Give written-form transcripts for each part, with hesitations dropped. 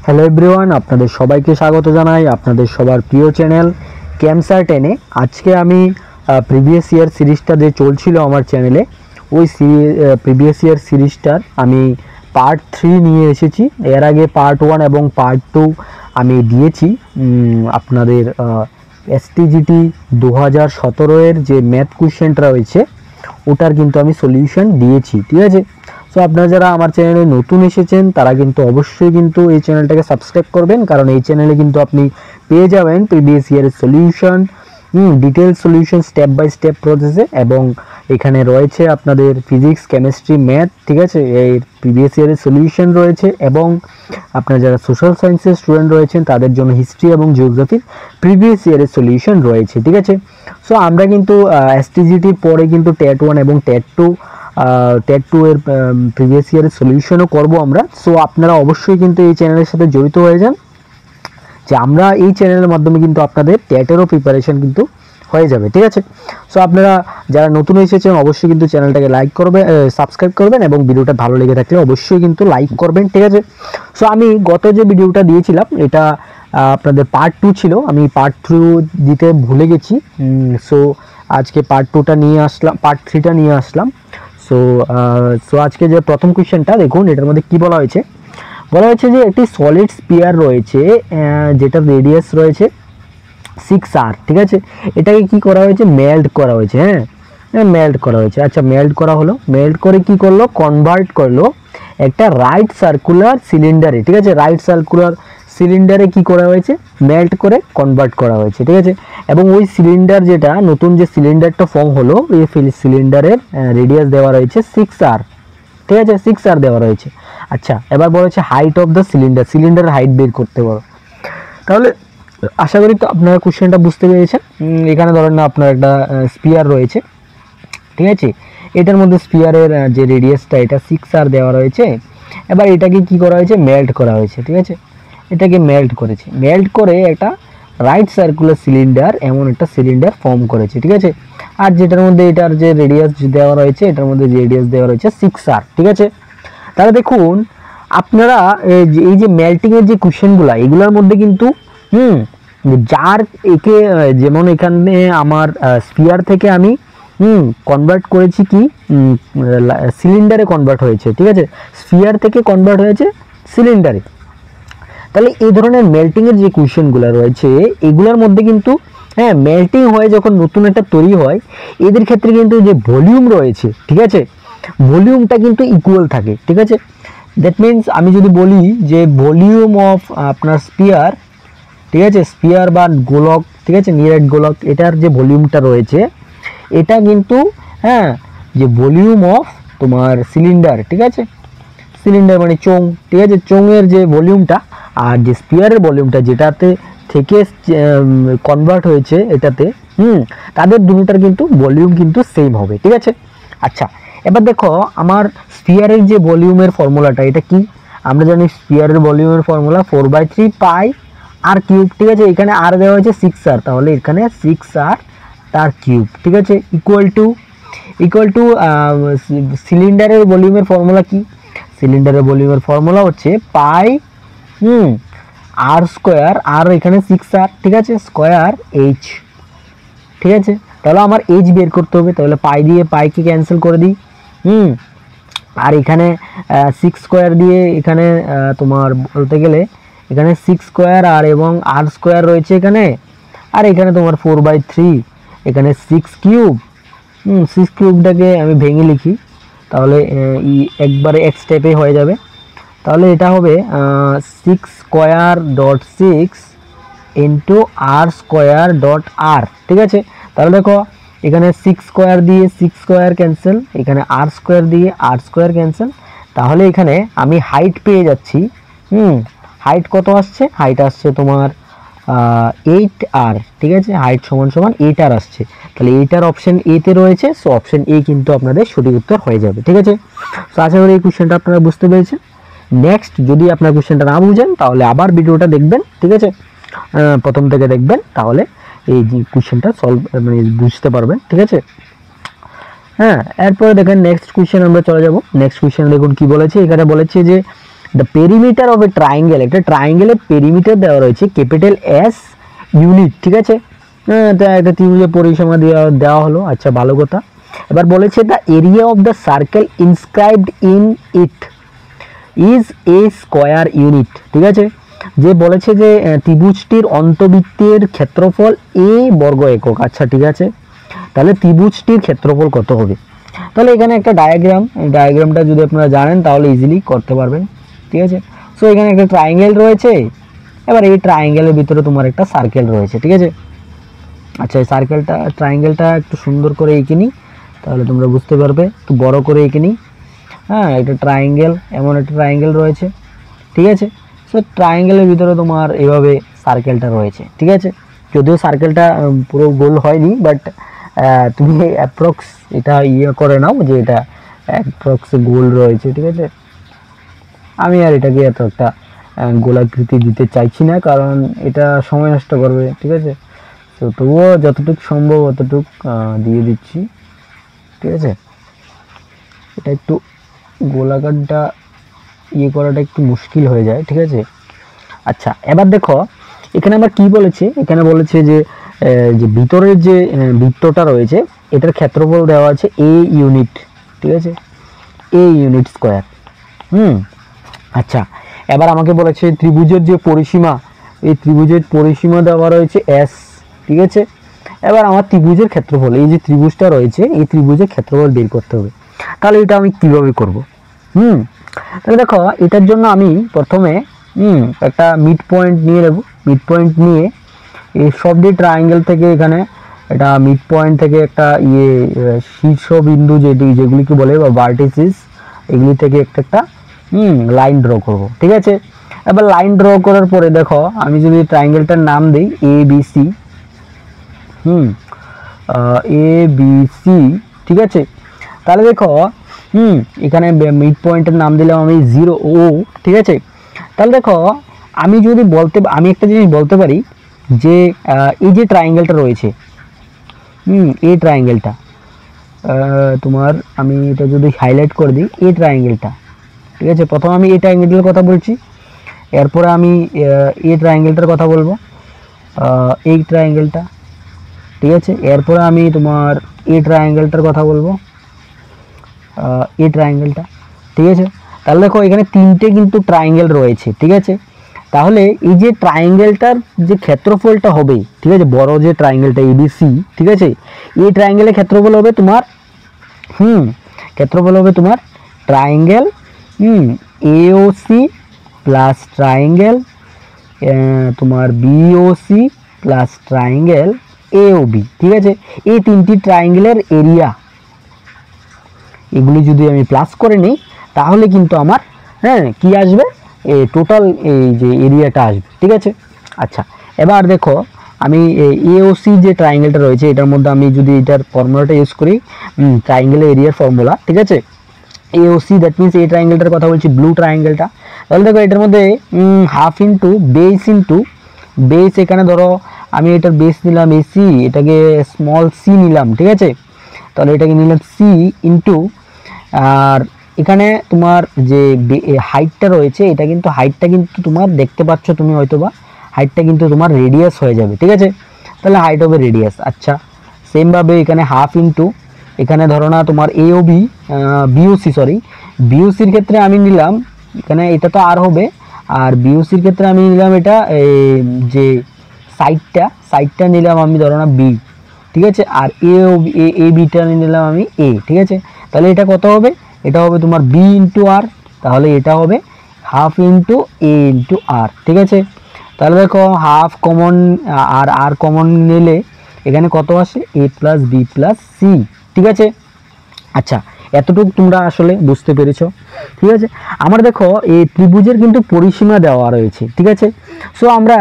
Hello everyone, আপনাদের সবাইকে স্বাগত জানাই আপনাদের সবার প্রিয় চ্যানেল ক্যামসার 10-এ। আজকে আমি প্রিভিয়াস ইয়ার সিরিজটা যে চলছিল আমার চ্যানেলে, ওই প্রিভিয়াস ইয়ার সিরিজটার আমি পার্ট 3 নিয়ে এসেছি। এর আগে পার্ট 1 এবং পার্ট 2 আমি দিয়েছি। আপনাদের এসটিজিটি 2017 এর যে ম্যাথ কোশ্চেনটা রয়েছে ওটার কিন্তু আমি সলিউশন দিয়েছি, ঠিক আছে। সো আপনারা যারা আমার চ্যানেলে নতুন এসেছেন তারা কিন্তু অবশ্যই কিন্তু এই চ্যানেলটাকে সাবস্ক্রাইব করবেন, কারণ এই চ্যানেলে কিন্তু আপনি পেয়ে যাবেন প্রিভিয়াস ইয়ারের solution, detail solution step by step প্রসেসে, এবং এখানে রয়েছে আপনাদের ফিজিক্স, কেমিস্ট্রি, ম্যাথ, ঠিক আছে, এই প্রিভিয়াস ইয়ারের সলিউশন রয়েছে, এবং আপনারা যারা সোশ্যাল সায়েন্সের স্টুডেন্ট রয়েছেন তাদের জন্য হিস্ট্রি এবং জিওগ্রাফির প্রিভিয়াস ইয়ারের সলিউশন রয়েছে, ঠিক আছে। সো আমরা কিন্তু এসটিজিটির পরে কিন্তু টেট 1 এবং টেট 2 এর প্রিভিয়াস ইয়ারের সলিউশনও করব আমরা। সো আপনারা অবশ্যই কিন্তু এই চ্যানেলের সাথে জড়িত হয়ে যান, যে আমরা এই চ্যানেলের মাধ্যমে কিন্তু আপনাদের টেটেরও প্রিপারেশন কিন্তু হয়ে যাবে, ঠিক আছে। সো আপনারা যারা নতুন এসেছেন অবশ্যই কিন্তু চ্যানেলটাকে লাইক করবেন, সাবস্ক্রাইব করবেন, এবং ভিডিওটা ভালো লেগে থাকলে অবশ্যই কিন্তু লাইক করবেন, ঠিক আছে। সো আমি গত যে ভিডিওটা দিয়েছিলাম এটা আপনাদের পার্ট 2 ছিল, আমি পার্ট 3 দিতে ভুলে গেছি। সো আজকে পার্ট 2টা নিয়ে আসলাম, পার্ট 3টা নিয়ে আসলাম। সো আজকে যে প্রথম কোশ্চেনটা দেখুন, এটার মধ্যে কি বলা হয়েছে যে একটি সলিড স্পিয়ার রয়েছে যেটার রেডিয়াস রয়েছে 6r, ঠিক আছে। এটাকে কি করা হয়েছে, মেল্ট করা হয়েছে। মেল্ট করা হয়েছে, আচ্ছা মেল্ট করা হলো, মেল্ট করে কি করলো, কনভার্ট করলো একটা রাইট সার্কুলার সিলিন্ডারে, ঠিক আছে। রাইট সার্কুলার সিলিন্ডারে কি করা হয়েছে, মেল্ট করে কনভার্ট করা হয়েছে, ঠিক আছে। এবং ওই সিলিন্ডার, যেটা নতুন যে সিলিন্ডারটা ফর্ম হলো, এই সিলিন্ডারের রেডিয়াস দেওয়া রয়েছে 6r, ঠিক আছে, 6r দেওয়া রয়েছে। আচ্ছা, এবার বলেছে হাইট অফ দ্য সিলিন্ডারের হাইট বের করতে পারো। তাহলে আশা করি তো আপনারা কোশ্চেনটা বুঝতে পেরেছেন। এখানে ধরেন না আপনার একটা স্পিয়ার রয়েছে, ঠিক আছে। এটার মধ্যে স্পিয়ারের যে রেডিয়াসটা এটা 6r দেওয়া রয়েছে। এবার এটাকে কি করা হয়েছে, মেল্ট করা হয়েছে, ঠিক আছে। এটাকে মেল্ট করেছে, মেল্ট করে একটা রাইট সার্কুলার সিলিন্ডার, এমন একটা সিলিন্ডার ফর্ম করেছে, ঠিক আছে। আর যেটার মধ্যে এটার যে রেডিয়াস দেওয়া রয়েছে, এটার মধ্যে যে রেডিয়াস দেওয়া রয়েছে 6r, ঠিক আছে। তাহলে দেখুন আপনারা এই যে মেল্টিংয়ের যে কোশ্চেনগুলো, এগুলোর মধ্যে কিন্তু যার একে, যেমন এখানে আমার স্পিয়ার থেকে আমি কনভার্ট করেছি কি সিলিন্ডারে কনভার্ট হয়েছে, ঠিক আছে। স্পিয়ার থেকে কনভার্ট হয়েছে সিলিন্ডারে। তাহলে এই ধরনের মেল্টিংয়ের যে কোশ্চেনগুলো রয়েছে এগুলোর মধ্যে কিন্তু মেল্টিং হয়ে যখন নতুন একটা তৈরি হয়, এদের ক্ষেত্রে কিন্তু যে ভলিউম রয়েছে, ঠিক আছে, ভলিউমটা কিন্তু ইকুয়াল থাকে, ঠিক আছে। দ্যাট মিনস আমি যদি বলি যে ভলিউম অফ আপনার স্পিয়ার, ঠিক আছে, স্পিয়ার বা গোলক, ঠিক আছে, নিরেট গোলক, এটার যে ভলিউমটা রয়েছে এটা কিন্তু যে ভলিউম অফ তোমার সিলিন্ডার, ঠিক আছে, সিলিন্ডার মানে চোঙ, ঠিক আছে, চোঙের যে ভলিউমটা আর যে স্পিয়ারের ভলিউমটা যেটাতে থেকে কনভার্ট হয়েছে এটাতে, তাদের দুটোটার কিন্তু ভলিউম কিন্তু সেম হবে, ঠিক আছে। আচ্ছা, এবার দেখো আমার স্পিয়ারের যে ভলিউমের ফর্মুলাটা, এটা কি আমরা জানি, স্পিয়ারের ভলিউমের ফর্মুলা 4/3 পাই আর কিউব, ঠিক আছে। এখানে আর দেওয়া হয়েছে 6r, তাহলে এখানে 6r তার কিউব, ঠিক আছে, ইকুয়াল টু সিলিন্ডারের ভলিউমের ফর্মুলা কি, সিলিন্ডারের ভলিউমের ফর্মুলা হচ্ছে পাই আর স্কোয়ার, আর এখানে 6r, ঠিক আছে, স্কোয়ার এইচ, ঠিক আছে। তাহলে আমার এইচ বের করতে হবে, তাহলে পাই দিয়ে পাইকে ক্যান্সেল করে দিই, আর এখানে 6 স্কোয়ার দিয়ে এখানে তোমার বলতে গেলে এখানে 6 স্কোয়ার আর এবং আর স্কোয়ার রয়েছে এখানে, আর এখানে তোমার 4/3, এখানে 6 কিউব, 6 কিউবটাকে আমি ভেঙে লিখি, তাহলে একবারে এক স্টেপে হয়ে যাবে। তাহলে এটা হবে 6 স্কোয়ার ডট 6 ইন্টু আর স্কোয়ার ডট আর, ঠিক আছে। তাহলে দেখো এখানে 6 স্কোয়ার দিয়ে 6 স্কোয়ার ক্যান্সেল, এখানে আর স্কোয়ার দিয়ে আর স্কোয়ার ক্যান্সেল, তাহলে এখানে আমি হাইট পেয়ে যাচ্ছি। হাইট কত আসছে, হাইট আসছে তোমার 8r, ঠিক আছে, হাইট সমান 8r আসছে। তাহলে এইটার অপশন এতে রয়েছে, সো অপশন এ কিন্তু আপনাদের সঠিক উত্তর হয়ে যাবে, ঠিক আছে। সো আশা করি এই কোশ্চেনটা আপনারা বুঝতে পেরেছেন। নেক্সট যদি আপনার কোশ্চেনটা না বুঝেন তাহলে আবার ভিডিওটা দেখবেন, ঠিক আছে, প্রথম থেকে দেখবেন, তাহলে এই যে কোশ্চেনটা সলভ মানে বুঝতে পারবেন, ঠিক আছে। এরপরে দেখেন নেক্সট কোশ্চেন আমরা চলে যাব। নেক্সট কোশ্চেন দেখুন কি বলেছে, এখানে বলেছে যে the perimeter of a triangle, একটা ট্রায়াঙ্গেলের পেরিমিটার দেওয়া রয়েছে ক্যাপিটাল এস ইউনিট, ঠিক আছে। একটা ত্রিভুজের পরিসীমা দেওয়া হলো, আচ্ছা ভালো কথা। এবার বলেছে the area of the circle inscribed in it is a square unit, ঠিক আছে। যে বলেছে যে ত্রিভুজটির অন্তবৃত্তের ক্ষেত্রফল এ বর্গ একক, আচ্ছা ঠিক আছে। তাহলে ত্রিভুজটির ক্ষেত্রফল কত হবে? তাহলে এখানে একটা ডায়াগ্রামটা যদি আপনারা জানেন তাহলে ইজিলি করতে পারবেন, ঠিক আছে। সো এখানে একটা ট্রায়াঙ্গেল রয়েছে, এবার এই ট্রায়াঙ্গেলের ভিতরে তোমার একটা সার্কেল রয়েছে, ঠিক আছে। আচ্ছা এই ট্রায়াঙ্গেলটা একটু সুন্দর করে এঁকে নিই, তাহলে তোমরা বুঝতে পারবে। একটু বড় করে এঁকে নিই। হ্যাঁ, একটা ট্রায়াঙ্গেল, এমন একটা ট্রায়াঙ্গেল রয়েছে, ঠিক আছে। সো ট্রায়াঙ্গেলের ভিতরে তোমার এভাবে সার্কেলটা রয়েছে, ঠিক আছে। যদিও সার্কেলটা পুরো গোল হয়নি, বাট তুমি অ্যাপ্রক্স এটা করে নাও যে এটা অ্যাপ্রক্স গোল রয়েছে, ঠিক আছে। আমি আর এটাকে এত একটা গোলাকৃতি দিতে চাইছি না, কারণ এটা সময় নষ্ট করবে, ঠিক আছে। তো তবুও যতটুকু সম্ভব অতটুকু দিয়ে দিচ্ছি, ঠিক আছে। এটা একটু গোলাকারটা করাটা একটু মুশকিল হয়ে যায়, ঠিক আছে। আচ্ছা এবার দেখো এখানে আমরা কি বলেছে, এখানে বলেছে যে ভিতরের যে বৃত্তটা রয়েছে এটার ক্ষেত্রফল দেওয়া আছে এ ইউনিট, ঠিক আছে, এ ইউনিট স্কোয়ার। আচ্ছা এবার আমাকে বলেছে ত্রিভুজের যে পরিসীমা, এই ত্রিভুজের পরিসীমা দেওয়া রয়েছে এস, ঠিক আছে। এবার আমার ত্রিভুজের ক্ষেত্রফল, এই যে ত্রিভুজটা রয়েছে এই ত্রিভুজের ক্ষেত্রফল বের করতে হবে। তাহলে এটা আমি কিভাবে করব? তাহলে দেখো এটার জন্য আমি প্রথমে একটা মিড পয়েন্ট নিয়ে নেব। মিড পয়েন্ট নিয়ে এই সবটি ট্রায়াঙ্গেল থেকে এখানে এটা মিড পয়েন্ট থেকে একটা শীর্ষবিন্দু যেগুলিকে বলে বা ভার্টিসিস, এগুলি থেকে একটা লাইন ড্র করব, ঠিক আছে। এবার লাইন ড্র করার পরে দেখো আমি যদি ট্রায়াঙ্গেলটার নাম দিই A B C, A B C, ঠিক আছে। তাহলে দেখো এখানে মিড পয়েন্টের নাম দিলাম আমি 0 ও, ঠিক আছে। তাহলে দেখো আমি একটা জিনিস বলতে পারি যে এই যে ট্রায়াঙ্গেলটা রয়েছে, এই ট্রায়াঙ্গেলটা তোমার আমি এটা যদি হাইলাইট করে দিই, এই ট্রায়াঙ্গেলটা, ঠিক আছে। প্রথম আমি এই ট্রায়াঙ্গেলটার কথা বলছি, এরপরে আমি এই ট্রায়াঙ্গেলটার কথা বলবো, এই ট্রায়াঙ্গেলটা, ঠিক আছে। এরপরে আমি তোমার এই ট্রায়াঙ্গেলটার কথা বলবো, এই ট্রায়াঙ্গেলটা, ঠিক আছে। তাহলে দেখো এখানে তিনটে কিন্তু ট্রায়াঙ্গেল রয়েছে, ঠিক আছে। তাহলে এই যে ট্রায়াঙ্গেলটার যে ক্ষেত্রফলটা হবে, ঠিক আছে, বড় যে ট্রায়াঙ্গেলটা এবিসি, ঠিক আছে, এই ট্রায়াঙ্গেলের ক্ষেত্রফল হবে তোমার ট্রায়াঙ্গেল এওসি প্লাস ট্রায়াঙ্গেল তোমার বিওসি প্লাস ট্রায়াঙ্গেল এওবি, ঠিক আছে। এই তিনটি ট্রায়াঙ্গেলের এরিয়া এগুলি যদি আমি প্লাস করে নিই তাহলে কিন্তু আমার কি আসবে, টোটাল এই যে এরিয়াটা আসবে, ঠিক আছে। আচ্ছা এবার দেখো আমি এওসি যে ট্রায়াঙ্গেলটা রয়েছে এটার মধ্যে আমি যদি এটার ফর্মুলাটা ইউজ করি, ট্রায়াঙ্গেলের এরিয়ার ফর্মুলা, ঠিক আছে। এওসি দ্যাট মিনস এই ট্রায়াঙ্গেলটার কথা বলছি, ব্লু ট্রায়াঙ্গেলটা। তাহলে দেখো এটার মধ্যে হাফ ইন্টু বেস, এখানে ধরো আমি এটার বেস নিলাম এসি, এটাকে স্মল সি নিলাম, ঠিক আছে। তাহলে এটাকে নিলাম সি ইন্টু, আর এখানে তোমার যে হাইটটা রয়েছে এটা কিন্তু হাইটটা কিন্তু তোমার দেখতে পাচ্ছ তুমি হয়তোবা, হাইটটা কিন্তু তোমার রেডিয়াস হয়ে যাবে, ঠিক আছে। তাহলে হাইট হবে রেডিয়াস। আচ্ছা সেমভাবে এখানে হাফ ইন্টু, এখানে ধরো না তোমার এওবি বিওসির ক্ষেত্রে আমি নিলাম, এখানে এটা তো আর হবে, আর বিওসির ক্ষেত্রে আমি নিলাম এটা যে সাইডটা নিলাম আমি ধরো না বি, ঠিক আছে। আর এ বিটা নিলাম আমি এ, ঠিক আছে। তাহলে এটা কত হবে, এটা হবে তোমার বি ইন্টু আর, তাহলে এটা হবে হাফ ইন্টু এ ইন্টু আর, ঠিক আছে। তাহলে দেখো হাফ কমন আর কমন নিলে এখানে কত আসে, এ প্লাস বি প্লাস সি, ঠিক আছে। আচ্ছা এতটুকু তোমরা আসলে বুঝতে পেরেছো, ঠিক আছে। আমার দেখো এই ত্রিভুজের কিন্তু পরিসীমা দেওয়া রয়েছে, ঠিক আছে। সো আমরা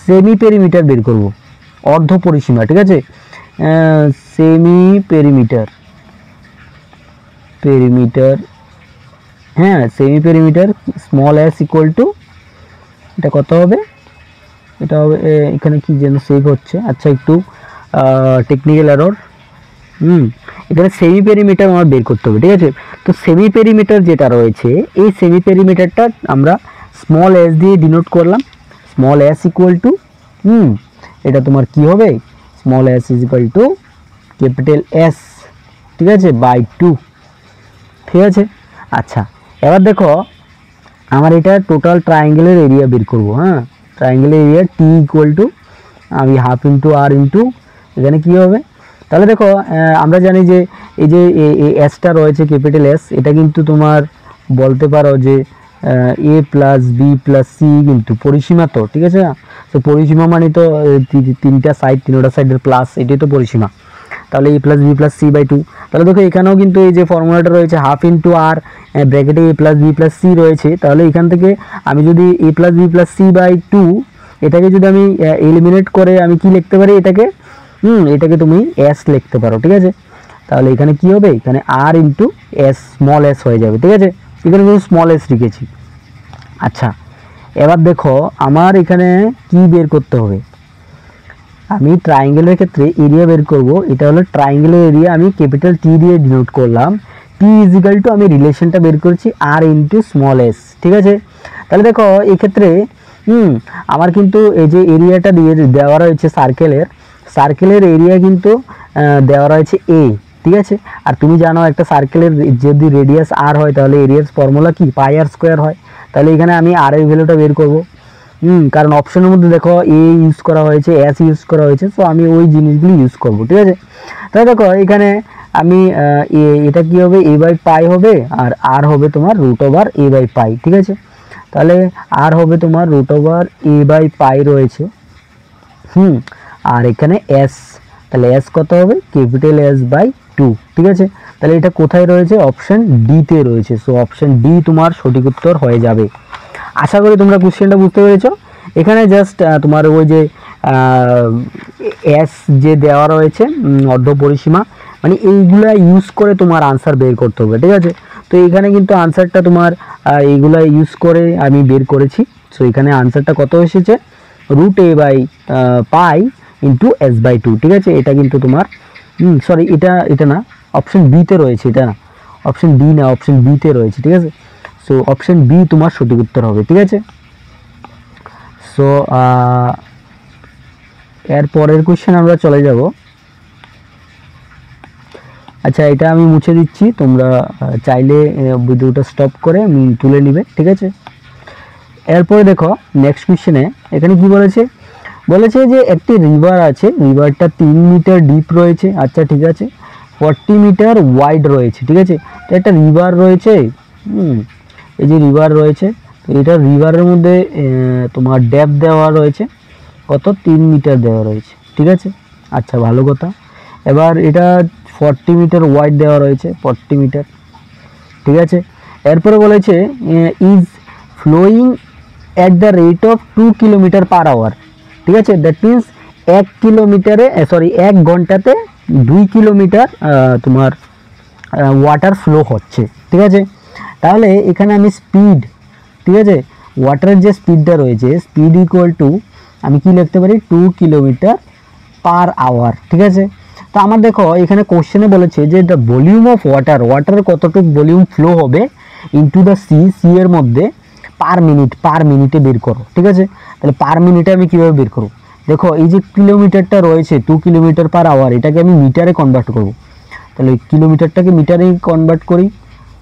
সেমি পেরিমিটার বের করব, অর্ধ পরিসীমা, ঠিক আছে। Semi perimeter semi perimeter small S equal to, এটা কত হবে, এটা হবে এখানে কি যেন সেভ হচ্ছে, আচ্ছা একটু টেকনিক্যাল এরর, এখানে সেমি পেরিমিটার আমার বের করতে হবে, ঠিক আছে। তো সেমি পেরিমিটার যেটা রয়েছে, এই সেমি পেরিমিটারটা আমরা স্মল এস দিয়ে ডিনোট করলাম। স্মল এস ইকুয়াল টু এটা তোমার কি হবে, small S is equal two capital S, ঠিক আছে, বাই 2, ঠিক আছে। আচ্ছা, এবার দেখো আমার এটা টোটাল ট্রায়াঙ্গেলের এরিয়া বের করবো। হ্যাঁ, ট্রায়াঙ্গেলের এরিয়া টি ইকুয়াল টু আমি হাফ ইন্টু আর ইন্টু এখানে কী হবে, তাহলে দেখো আমরা জানি যে এই যে এসটা রয়েছে ক্যাপিটাল এস, এটা কিন্তু তোমার বলতে পারো যে এ প্লাস বি প্লাস সি কিন্তু পরিসীমা, তো ঠিক আছে না। তো পরিসীমা মানে তো তিনটা সাইডের প্লাস, এটাই তো পরিসীমা। তাহলে A plus B plus C by 2। তাহলে দেখো এখানেও কিন্তু এই যে ফর্মুলাটা রয়েছে হাফ ইন্টু আর ব্র্যাকেটে A plus B plus C রয়েছে। তাহলে এখান থেকে আমি যদি A plus B plus C by 2 এটাকে যদি আমি এলিমিনেট করে আমি কি লিখতে পারি, এটাকে তুমি এস লিখতে পারো, ঠিক আছে। তাহলে এখানে কি হবে, এখানে আর ইন্টু এস, স্মল এস হয়ে যাবে, ঠিক আছে। এখানে কিন্তু স্মল এস লিখেছি। আচ্ছা, এবার দেখো আমার এখানে কি বের করতে হবে, আমি ট্রায়াঙ্গেলের ক্ষেত্রে এরিয়া বের করব। এটা হলো ট্রায়াঙ্গেলের এরিয়া, আমি ক্যাপিটাল টি দিয়ে ডিনোট করলাম। টি ইজ ইকাল টু আমি রিলেশনটা বের করছি আর ইন্টু স্মল এস, ঠিক আছে। তাহলে দেখো এই ক্ষেত্রে আমার কিন্তু এই যে এরিয়াটা দিয়ে দেওয়া রয়েছে সার্কেলের এরিয়া কিন্তু দেওয়া রয়েছে এ, ঠিক আছে। আর তুমি জানো একটা সার্কেলের যদি রেডিয়াস আর হয় তাহলে এরিয়ার ফর্মুলা কি, পাই আর স্কোয়ার হয়। তাহলে এখানে আমি আর এর ভ্যালুটা বের করব, কারণ অপশনের মধ্যে দেখো এ ইউজ করা হয়েছে, এস ইউজ করা হয়েছে, সো আমি ওই জিনিসগুলি ইউজ করব, ঠিক আছে। তাহলে দেখো এখানে আমি এটা কি হবে, এ বাই পাই হবে, আর আর হবে তোমার root over a by pi, ঠিক আছে। তাহলে আর হবে তোমার root over a by pi রয়েছে, আর এখানে এস, তাহলে এস কত হবে, ক্যাপিটাল এস বাই 2, ঠিক আছে। তাহলে এটা কোথায় রয়েছে, অপশন ডিতে রয়েছে। সো অপশন ডি তোমার সঠিক উত্তর হয়ে যাবে। আশা করি তোমরা কোশ্চেনটা বুঝতে পেরেছো। এখানে জাস্ট তোমার ওই যে এস যে দেওয়া রয়েছে অর্ধ পরিসীমা, মানে এইগুলা ইউজ করে তোমার আনসার বের করতে হবে, ঠিক আছে। তো এখানে কিন্তু আনসারটা তোমার এইগুলা ইউজ করে আমি বের করেছি। সো এখানে আনসারটা কত এসেছে, root a by pi into s by 2, ঠিক আছে। এটা কিন্তু তোমার সরি এটা না, অপশন বিতে রয়েছে, এটা না, অপশন ডি না, অপশন বিতে রয়েছে, ঠিক আছে। সো অপশন বি তোমার সঠিক উত্তর হবে, ঠিক আছে। সো এর পরের কোশ্চেন আমরা চলে যাব। আচ্ছা, এটা আমি মুছে দিচ্ছি, তোমরা চাইলে ভিডিওটা স্টপ করে তুলে নিবে, ঠিক আছে। এরপরে দেখো নেক্সট কোশ্চেনে এখানে কি বলেছে যে একটি রিভার আছে, রিভারটা 3 মিটার ডিপ রয়েছে, আচ্ছা ঠিক আছে, 40 মিটার ওয়াইড রয়েছে, ঠিক আছে। তো একটা রিভার রয়েছে, এই যে রিভার রয়েছে, তো এটা রিভারের মধ্যে তোমার ডেপথ দেওয়া রয়েছে কত, 3 মিটার দেওয়া রয়েছে, ঠিক আছে। আচ্ছা, ভালো কথা। এবার এটা 40 মিটার ওয়াইড দেওয়া রয়েছে, 40 মিটার, ঠিক আছে। এরপরে বলেছে is flowing at the rate of 2 kilometre per hour, ঠিক আছে। দ্যাট মিনস 1 ঘন্টাতে 2 কিলোমিটার তোমার ওয়াটার ফ্লো হচ্ছে, ঠিক আছে। তাহলে এখানে আমি স্পিড, ঠিক আছে, ওয়াটারের যে স্পিডটা রয়েছে, স্পিড ইকুয়াল টু আমি কি লিখতে পারি, 2 কিলোমিটার পার আওয়ার, ঠিক আছে। তো আমার দেখো এখানে কোশ্চেনে বলেছে যে দ্য ভলিউম অফ ওয়াটার কতটুকু ভলিউম ফ্লো হবে ইনটু দ্য সি এর মধ্যে পার মিনিটে বের করো, ঠিক আছে। তাহলে পার মিনিটে আমি কীভাবে বের করব, দেখো এই যে কিলোমিটারটা রয়েছে 2 কিলোমিটার পার আওয়ার, এটাকে আমি মিটারে কনভার্ট করব। তাহলে কিলোমিটারটাকে মিটারে কনভার্ট করি,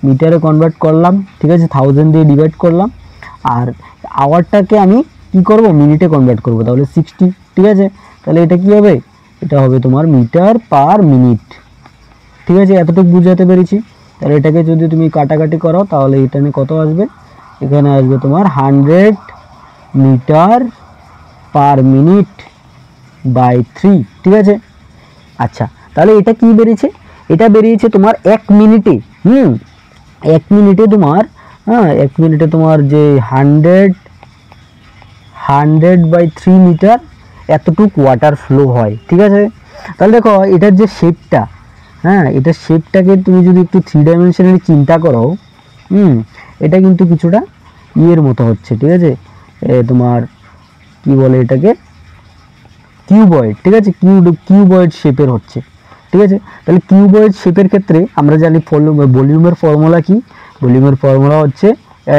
মিটারে কনভার্ট করলাম, ঠিক আছে, 1000 দিয়ে ডিভাইড করলাম, আর আওয়ারটাকে আমি কি করব, মিনিটে কনভার্ট করব, তাহলে 60, ঠিক আছে। তাহলে এটা কি হবে, এটা হবে তোমার মিটার পার মিনিট, ঠিক আছে। এতটুকু বুঝাতে পেরেছি। তাহলে এটাকে যদি তুমি কাটাকাটি করো তাহলে এখানে কত আসবে, এখানে আসবে তোমার 100 মিটার পার মিনিট বাই 3, ঠিক আছে। আচ্ছা, তাহলে এটা কি বেরিয়েছে, এটা বেরিয়েছে তোমার 1 মিনিটে, 1 মিনিটে তোমার, 1 মিনিটে তোমার যে 100 বাই 3 মিটার এতটুকু ওয়াটার ফ্লো হয়, ঠিক আছে। তাহলে দেখো এটার যে শেপটা, এটার শেপটাকে তুমি যদি একটু 3 ডাইমেনশনালি চিন্তা করো, এটা কিন্তু কিছুটা ইয়ের মতো হচ্ছে, ঠিক আছে, তোমার কি বলে এটাকে, কিউবয়েড, ঠিক আছে, কিউবয়েড শেপের হচ্ছে, ঠিক ঠিক আছে। তাহলে কিউবয়েড শেপের ক্ষেত্রে আমরা জানি ভলিউমের ফর্মুলা কি, ভলিউমের ফর্মুলা হচ্ছে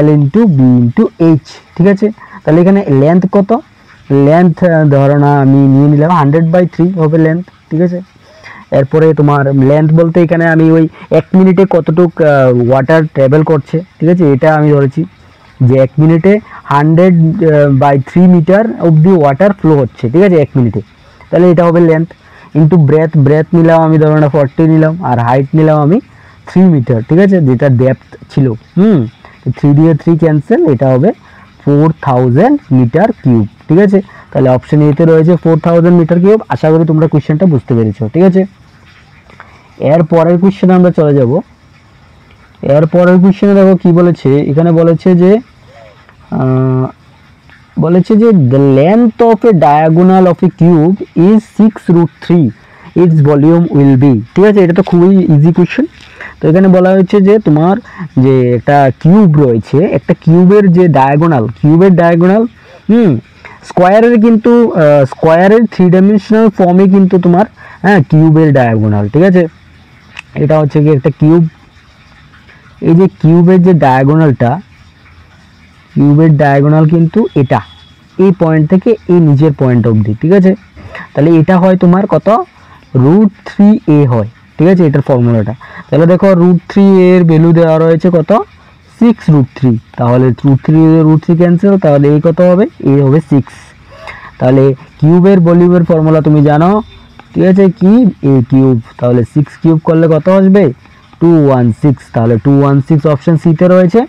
L into b into h, ঠিক আছে। তাহলে এখানে লেন্থ কত, লেন্থ ধরো না আমি নিয়ে নিলাম 100/3 হবে লেন্থ, ঠিক আছে। এরপরে তোমার লেন্থ বলতে এখানে আমি ওই 1 মিনিটে কতটুক ওয়াটার ট্রাভেল করছে, ঠিক আছে, এটা আমি ধরেছি যে 1 মিনিটে 100/3 মিটার অবধি ওয়াটার ফ্লো হচ্ছে, ঠিক আছে, 1 মিনিটে। তাহলে এটা হবে লেন্থ ইন্টু ব্রেথ নিলাম আমি ধরো না 40 নিলাম, আর হাইট নিলাম আমি 3 মিটার, ঠিক আছে, যেটা ডেপথ ছিল। 3 দিয়ে 3 ক্যান্সেল, এটা হবে 4000 মিটার কিউব, ঠিক আছে। তাহলে অপশন এতে রয়েছে 4000 মিটার কিউব। আশা করি তোমরা কোশ্চেনটা বুঝতে পেরেছো, ঠিক আছে। এর পরের কোশ্চেনে আমরা চলে যাব। এর পরের কোশ্চেনে দেখো কি বলেছে, এখানে বলেছে যে the length of a diagonal of a cube is 6√3, its volume will be, ঠিক আছে। এটা তো খুবই ইজি কোশ্চেন। তো এখানে বলা হয়েছে যে তোমার যে একটা কিউব রয়েছে, একটা কিউবের যে ডায়াগোনাল, কিউবের ডায়াগোনাল স্কোয়ারের কিন্তু স্কোয়ারের 3 ডাইমেনশনাল ফর্মে কিন্তু তোমার কিউবের ডায়াগোনাল, ঠিক আছে। এটা হচ্ছে কি একটা কিউব, এই যে কিউবের যে ডায়াগোনালটা, কিউবের ডায়াগোনাল কিন্তু এটা এই পয়েন্ট থেকে এই নিচের পয়েন্ট অবধি, ঠিক আছে। তাহলে এটা হয় তোমার কত, √3a হয়, ঠিক আছে, এটার ফর্মুলাটা। তাহলে দেখো √3a এর ভ্যালু দেওয়া রয়েছে কত, 6√3, তাহলে √3 ক্যান্সেল, তাহলে এই কত হবে, এ হবে 6। তাহলে কিউবের ভলিউমের ফর্মুলা তুমি জানো, ঠিক আছে, কি এ কিউব, তাহলে 6 কিউব করলে কত আসবে, 216, তাহলে 216 অপশন সিতে রয়েছে।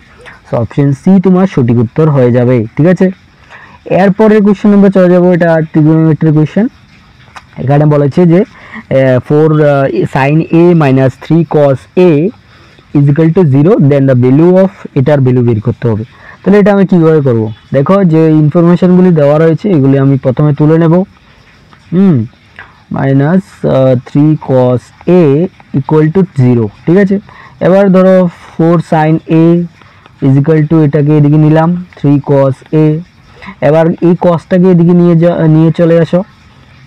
সো অপশন সি তোমার সঠিক উত্তর হয়ে যাবে, ঠিক আছে। এরপরের কোশ্চেন আমরা চলে যাবো, এটা ট্রিগোনোমেট্রি কোশ্চেন। এখানে বলেছে যে 4 sin a minus 3 cos a is equal to 0, then the value of, এটার ভ্যালু বের করতে হবে। তাহলে এটা আমি কীভাবে করব, দেখো যে ইনফরমেশনগুলি দেওয়া রয়েছে এগুলি আমি প্রথমে তুলে নেব। -3 cos a ইকুয়াল টু 0, ঠিক আছে। এবার ধরো 4 sin a is equal two, এটাকে এদিকে নিলাম 3 cos a, এবার এই কসটাকে এদিকে নিয়ে চলে আসো,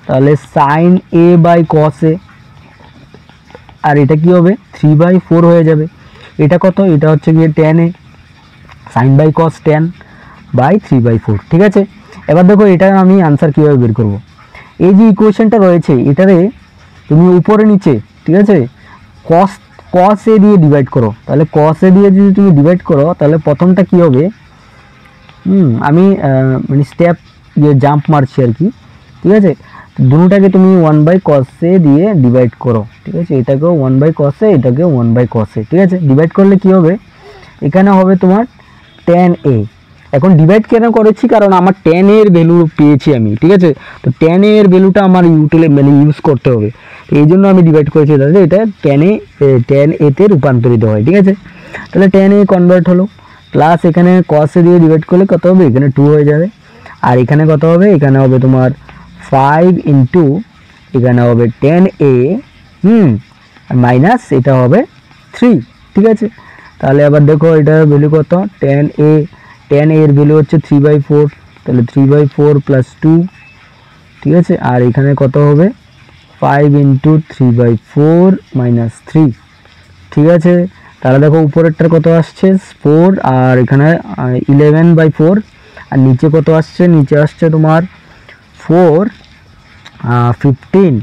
তাহলে sin a by cos a, আর এটা কি হবে 3/4 হয়ে যাবে। এটা কত, এটা হচ্ছে গিয়ে tan a, sin by cos tan by 3/4, ঠিক আছে। এবার দেখো এটা আমি আনসার কীভাবে বের করব। এই যে ইকুয়েশনটা রয়েছে এটারে তুমি উপরে নিচে, ঠিক আছে, cos a দিয়ে ডিভাইড করো। তাহলে cos a দিয়ে যদি তুমি ডিভাইড করো তাহলে প্রথমটা কি হবে, আমি মানে স্টেপ জাম্প মারছি আর কি, ঠিক আছে। দুটোটাকে তুমি 1/cos a দিয়ে ডিভাইড করো, ঠিক আছে, এটাকেও 1/cos a, এটাকেও 1/cos a, ঠিক আছে। ডিভাইড করলে কি হবে, এখানে হবে তোমার tan a। এখন ডিভাইড কেন করেছি, কারণ আমার tan a এর ভ্যালু পেয়েছি আমি, ঠিক আছে। তো tan a এর ভ্যালুটা আমার ইউজ করতে হবে, তো এই জন্য আমি ডিভাইড করেছি, তাহলে এটা tan a তে রূপান্তরিত হয়, ঠিক আছে। তাহলে tan a কনভার্ট হলো, প্লাস এখানে cos a দিয়ে ডিভাইড করলে কত হবে, এখানে 2 হয়ে যাবে, আর এখানে কত হবে, এখানে হবে তোমার 5 ইন্টু, এখানে হবে tan a মাইনাস এটা হবে 3, ঠিক আছে। তাহলে আবার দেখো এটার ভ্যালু কত, tan a এর ভ্যালু হচ্ছে 3/4, তাহলে 3/4 প্লাস 2, ঠিক আছে। আর এখানে কত হবে 5 ইন্টু 3/4 মাইনাস 3, ঠিক আছে। তাহলে দেখো উপরেরটার কত আসছে 4, আর এখানে 11/4, আর নিচে কত আসছে, নিচে আসছে তোমার 4 15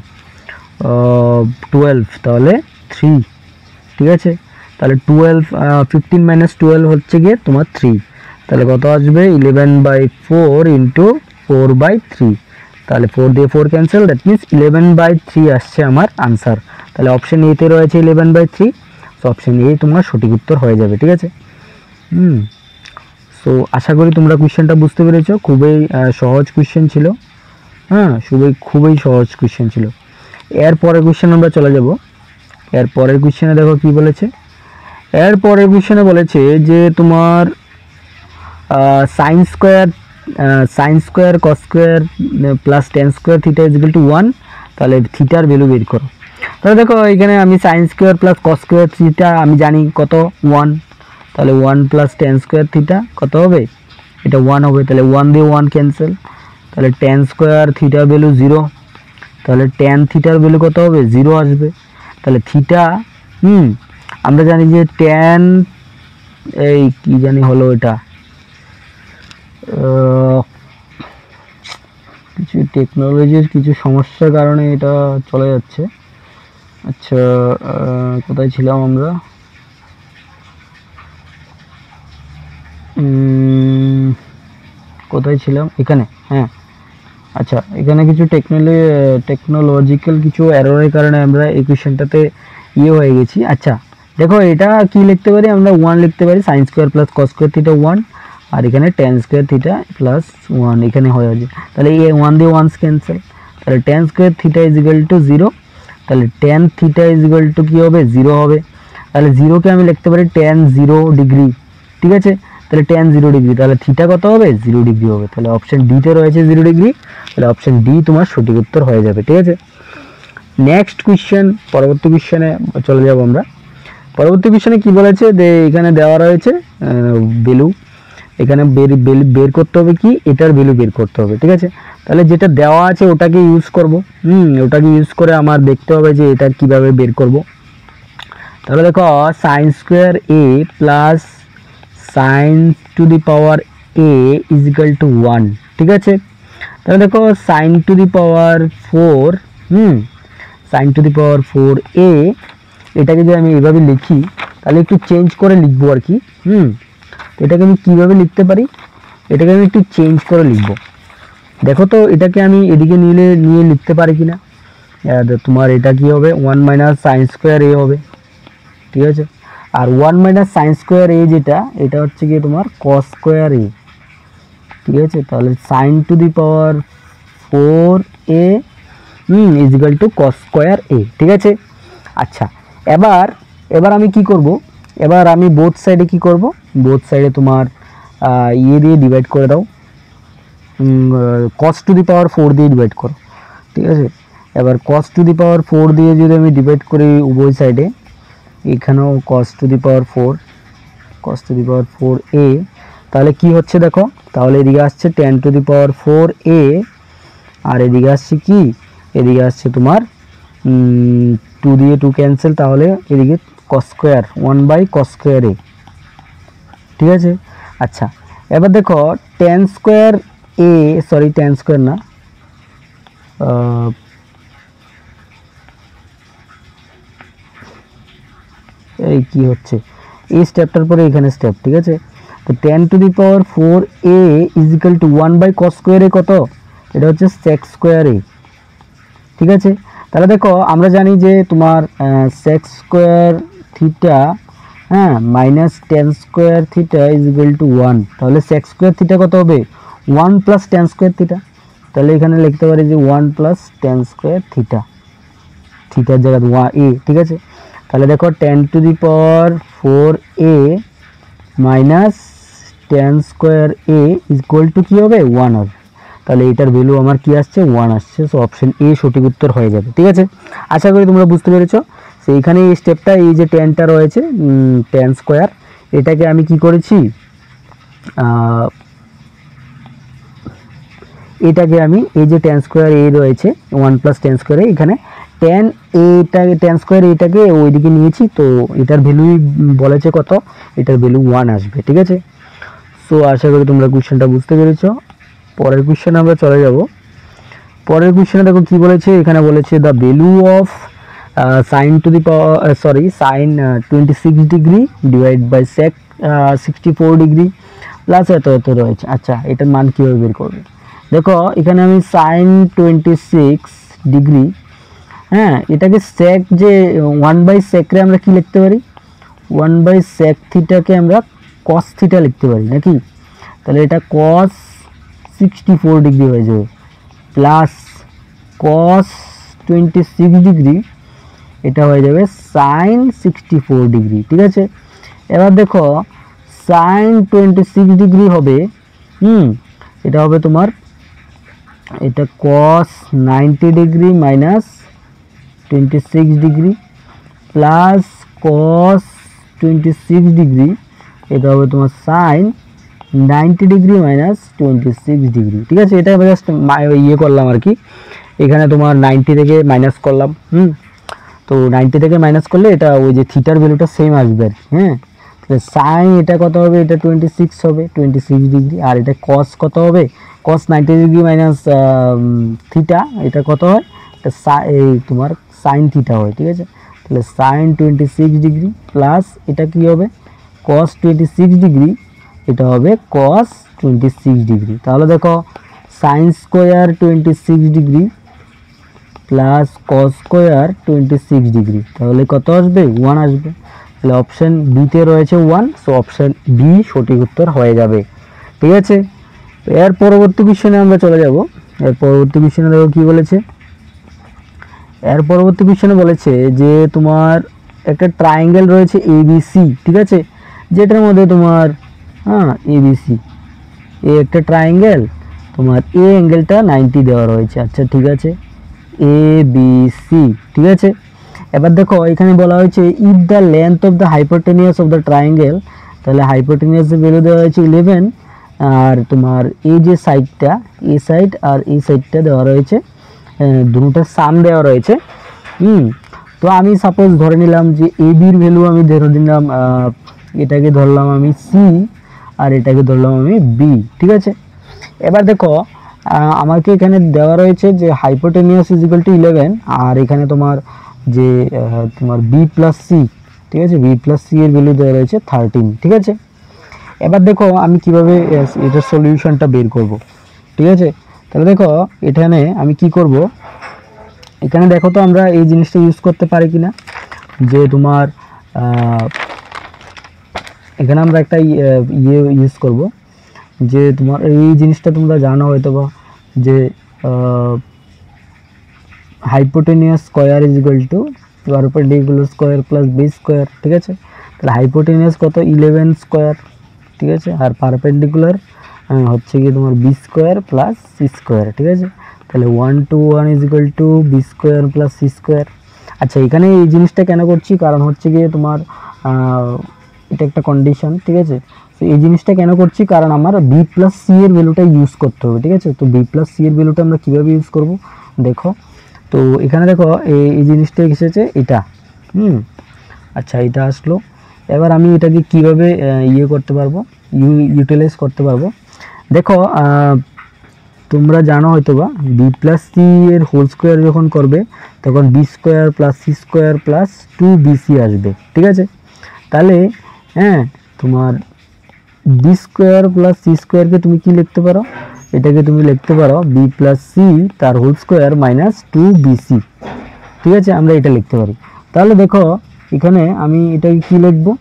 12, তাহলে 3, ঠিক আছে। তাহলে 15 মাইনাস 12 হচ্ছে গিয়ে তোমার 3, তাহলে কত আসবে 11/4 ইন্টু 4/3, তাহলে 4 দিয়ে 4 ক্যান্সেল, দ্যাট মিনস 11/3 আসছে আমার আনসার। তাহলে অপশন এতে রয়েছে 11/3, সো অপশন এ তোমার সঠিক উত্তর হয়ে যাবে, ঠিক আছে। সো আশা করি তোমরা কোশ্চেনটা বুঝতে পেরেছো, খুবই সহজ কোশ্চেন ছিল, খুবই সহজ কোশ্চেন ছিল। এর পরের কোশ্চেন আমরা চলে যাব। এর পরের কোশ্চেনে দেখো কি বলেছে, এর পরের কোশ্চেনে বলেছে যে তোমার sin square cos square plus tan square theta is equal to 1, তাহলে থিটার ভ্যালু বের করো। তাহলে দেখো এখানে আমি sin square plus cos square theta আমি জানি কত 1, তাহলে 1 প্লাস tan স্কোয়ার থিটা কত হবে, এটা 1 হবে, তাহলে 1 দিয়ে 1 ক্যান্সেল, তাহলে tan স্কোয়ার থিটার ভ্যালু 0, তাহলে tan থিটার ভ্যালু কত হবে 0 আসবে। তাহলে থিটা আমরা জানি যে ট্যান এই কি জানি হলো এটা কিছু টেকনোলজির কিছু সমস্যার কারণে এটা চলে যাচ্ছে। আচ্ছা কোথায় ছিলাম আমরা? কোথায় ছিলাম? এখানে। হ্যাঁ আচ্ছা, এখানে কিছু টেকনোলজিক্যাল কিছু এররের কারণে আমরা এই কোশ্চেনটাতে হয়ে গেছি। আচ্ছা দেখো এটা কি লিখতে পারি আমরা? 1 লিখতে পারি, sin square plus cos square theta 1, আর এখানে tan স্কয়ার থিটা প্লাস 1 এখানে হয়ে যাবে। তাহলে এই 1 দিয়ে 1 ক্যান্সেল, তাহলে tan square theta is equal two 0, তাহলে tan theta is equal two কি হবে? 0 হবে। তাহলে 0 কে আমি লিখতে পারি tan 0 ডিগ্রি, ঠিক আছে? তাহলে tan 0 ডিগ্রি, তাহলে থিটা কত হবে? 0 ডিগ্রি হবে। তাহলে অপশন ডি তে রয়েছে 0 ডিগ্রি, তাহলে অপশন ডি তোমার সঠিক উত্তর হয়ে যাবে, ঠিক আছে? নেক্সট কোশ্চেন, পরবর্তী কোশ্চেনে চলে যাব আমরা। পরবর্তী কোশ্চেনে কি বলেছে যে এখানে দেওয়া রয়েছে ভ্যালু, এখানে বের করতে হবে কি? এটার ভ্যালু বের করতে হবে, ঠিক আছে? তাহলে যেটা দেওয়া আছে ওটাকে ইউজ করব। ওটাকে ইউজ করে আমার দেখতে হবে যে এটা কিভাবে বের করব। তাহলে দেখো sin square a plus sin two the power a is equal to 1, ঠিক আছে? তাহলে দেখো sin two the power 4 sin two the power 4a, এটাকে যদি আমি এইভাবে লিখি তাহলে একটু চেঞ্জ করে লিখবো আর কি। এটাকে আমি কিভাবে লিখতে পারি? এটাকে আমি একটু চেঞ্জ করে লিখবো। দেখো তো এটাকে আমি এদিকে নিয়ে লিখতে পারি কিনা। তোমার এটা কি হবে? 1 মাইনাস সাইন স্কোয়ার এ হবে, ঠিক আছে? আর 1 মাইনাস সাইন স্কোয়ার এ যেটা, এটা হচ্ছে কি তোমার কস স্কোয়ার এ, ঠিক আছে? তাহলে sine to the power 4a is equal to cos square A, ঠিক আছে? আচ্ছা এবার আমি কি করব? এবার আমি বোথ সাইডে কি করব? বোথ সাইডে তোমার দিয়ে ডিভাইড করে দাও, cos টু দি পাওয়ার 4 দিয়ে ডিভাইড করো, ঠিক আছে? এবার cos টু দি পাওয়ার 4 দিয়ে যদি আমি ডিভাইড করি উভয় সাইডে, এখানেও cos two the power 4a, তাহলে কি হচ্ছে দেখো, তাহলে এদিকে আসছে tan to the power 4a, আর এদিকে আসছে কি? এদিকে আসছে তোমার 2 দিয়ে 2 ক্যান্সেল, তাহলে এদিকে cos square 1 by cos square a, ঠিক আছে? আচ্ছা এবার দেখো tan square a, sorry tan square না, এই কি হচ্ছে এই স্টেপটার পরে এখানে স্টেপ, ঠিক আছে? তো tan to the power 4a is equal to 1 by cos square a, কত? এটা হচ্ছে sec স্কয়ার a, ঠিক আছে? তাহলে দেখো আমরা জানি যে তোমার sec square theta minus tan square theta is equal to 1, তাহলে sec স্কয়ার থিটা কত হবে? 1 প্লাস tan স্কয়ার থিটা, তাহলে এখানে লিখতে পারি যে 1 প্লাস tan স্কয়ার থিটা, থিটার জায়গায় a, ঠিক আছে? তাহলে দেখো tan to the power 4a minus tan square a is equal two কি হবে? 1 হবে। তাহলে এটার ভ্যালু আমার কি আসছে? 1 আসছে। সো অপশন এ সঠিক উত্তর হয়ে যাবে, ঠিক আছে? আশা করি তোমরা বুঝতে পেরেছো। সো এখানে এই স্টেপটা, এই যে ট্যানটা রয়েছে tan স্কয়ার, এটাকে আমি কি করেছি? এটাকে আমি এই যে tan স্কয়ার a রয়েছে 1 প্লাস tan স্কয়ার a, এখানে tan স্কয়ার এটাকে ওইদিকে নিয়েছি, তো এটার ভ্যালুই বলেছে কত? এটার ভ্যালু 1 আসবে, ঠিক আছে? সো আশা করি তোমরা কোশ্চেনটা বুঝতে পেরেছো। পরের কোশ্চেনে আমরা চলে যাব। পরের কোশ্চেনে দেখো কি বলেছে, এখানে বলেছে the value of sine to the power sine 26 degree divide by sec 64 degree plus এত রয়েছে। আচ্ছা এটার মান কীভাবে বের করবে? দেখো এখানে আমি সাইন 26 ডিগ্রি, এটাকে sec, যে 1 বাই সেকরে আমরা কি লিখতে পারি? 1 বাই sec থিটাকে আমরা cos থিটা লিখতে পারি নাকি? তাহলে এটা cos 64 ডিগ্রি হয়ে যাবে প্লাস cos 26 ডিগ্রি, এটা হয়ে যাবে sin 64 ডিগ্রি, ঠিক আছে? এবার দেখো sin 26 ডিগ্রি হবে এটা হবে তোমার, এটা cos 90 degree minus 26 degree plus cos 26 degree, এটা হবে তোমার sin 90 ডিগ্রি মাইনাস 26 ডিগ্রি, ঠিক আছে? এটা জাস্ট করলাম আর কি, এখানে তোমার 90 থেকে মাইনাস করলাম। তো 90 থেকে মাইনাস করলে এটা ওই যে থিটার ভ্যালুটা সেম আসবে আর কি, হ্যাঁ। তাহলে সাইন এটা কত হবে, এটা 26 হবে, 26 ডিগ্রি। আর এটা কস কত হবে, কস 90 ডিগ্রি মাইনাস থিটা, এটা কত হয়, এটা এই তোমার সাইন থিটা হয়, ঠিক আছে। তাহলে সাইন 26 ডিগ্রি প্লাস এটা কি হবে, কস 26 ডিগ্রি, এটা হবে কস 26 ডিগ্রি। তাহলে দেখো sine square 26 degree plus cos square 26 degree, তাহলে কত আসবে, 1 আসবে। তাহলে অপশান বিতে রয়েছে 1, সো অপশান বি সঠিক উত্তর হয়ে যাবে, ঠিক আছে। তো এর পরবর্তী কোশ্চেনে আমরা চলে যাব। এর পরবর্তী কোশ্চেনে দেখো কি বলেছে। এর পরবর্তী কোশ্চেনে বলেছে যে তোমার একটা ট্রায়াঙ্গেল রয়েছে এবিসি, ঠিক আছে, যেটার মধ্যে তোমার এবিসি, এ একটা ট্রায়াঙ্গেল, তোমার এ অ্যাঙ্গেলটা 90 দেওয়া রয়েছে। আচ্ছা ঠিক আছে, এ বি সি, ঠিক আছে। এবার দেখো এখানে বলা হয়েছে if the length of the hypotenuse of the triangle, তাহলে হাইপোটেনিয়াসের ভ্যালু দেওয়া হয়েছে 11, আর তোমার এই যে সাইডটা, এ সাইড আর এই সাইডটা দেওয়া রয়েছে, দুটোটার সাম দেওয়া রয়েছে। তো আমি সাপোজ ধরে নিলাম যে এ বির ভ্যালু আমি ধরে নিলাম, এটাকে ধরলাম আমি সি আর এটাকে ধরলাম আমি বি, ঠিক আছে। এবার দেখো আমাকে এখানে দেওয়া রয়েছে যে হাইপোটেনিয়াস ইজ ইকুয়াল টু 11, আর এখানে তোমার যে তোমার বি প্লাস সি, ঠিক আছে, বি প্লাস সি এর ভ্যালু দেওয়া রয়েছে 13, ঠিক আছে। এবার দেখো আমি কিভাবে এটার সলিউশনটা বের করব, ঠিক আছে। তাহলে দেখো এখানে আমি কি করব, এখানে দেখো তো আমরা এই জিনিসটা ইউজ করতে পারি কিনা, যে তোমার এখানে আমরা একটা ইয়ে ইউজ করব, যে তোমার এই জিনিসটা তোমরা জানো হয়তো বা, যে hypotenuse square is equal to perpendicular square plus base square, ঠিক আছে। তাহলে হাইপোটেনিয়াস কত 11 স্কোয়ার, ঠিক আছে, আর পারপেন্ডিকুলার হচ্ছে কি তোমার b square plus c square, ঠিক আছে। তাহলে 1 to 1 is equal to b square plus c square. আচ্ছা এখানে এই জিনিসটা কেন করছি, কারণ হচ্ছে গিয়ে তোমার এটা একটা কন্ডিশন, ঠিক আছে। তো এই জিনিসটা কেন করছি, কারণ আমার বি প্লাস সি এর ভ্যালুটা ইউজ করতে হবে, ঠিক আছে। তো বি প্লাস সি এর ভ্যালুটা আমরা কীভাবে ইউজ করব দেখো। তো এখানে দেখো এই জিনিসটা এসেছে এটা, আচ্ছা এটা আসলো। এবার আমি এটাকে কিভাবে ইয়ে করতে পারবো, ইউটিলাইজ করতে পারবো। দেখো তোমরা জানো হয়তো বা বি প্লাস সি এর হোল স্কোয়ার যখন করবে তখন b square plus c square plus 2bc আসবে, ঠিক আছে। তাহলে তোমার বি স্কোয়ার প্লাস সি স্কোয়ারকে তুমি কি লিখতে পারো, এটাকে তুমি লিখতে পারো বি প্লাস সি তার হোল স্কোয়ার মাইনাস 2bc, ঠিক আছে, আমরা এটা লিখতে পারি। তাহলে দেখো এখানে আমি এটাকে কি লিখবো,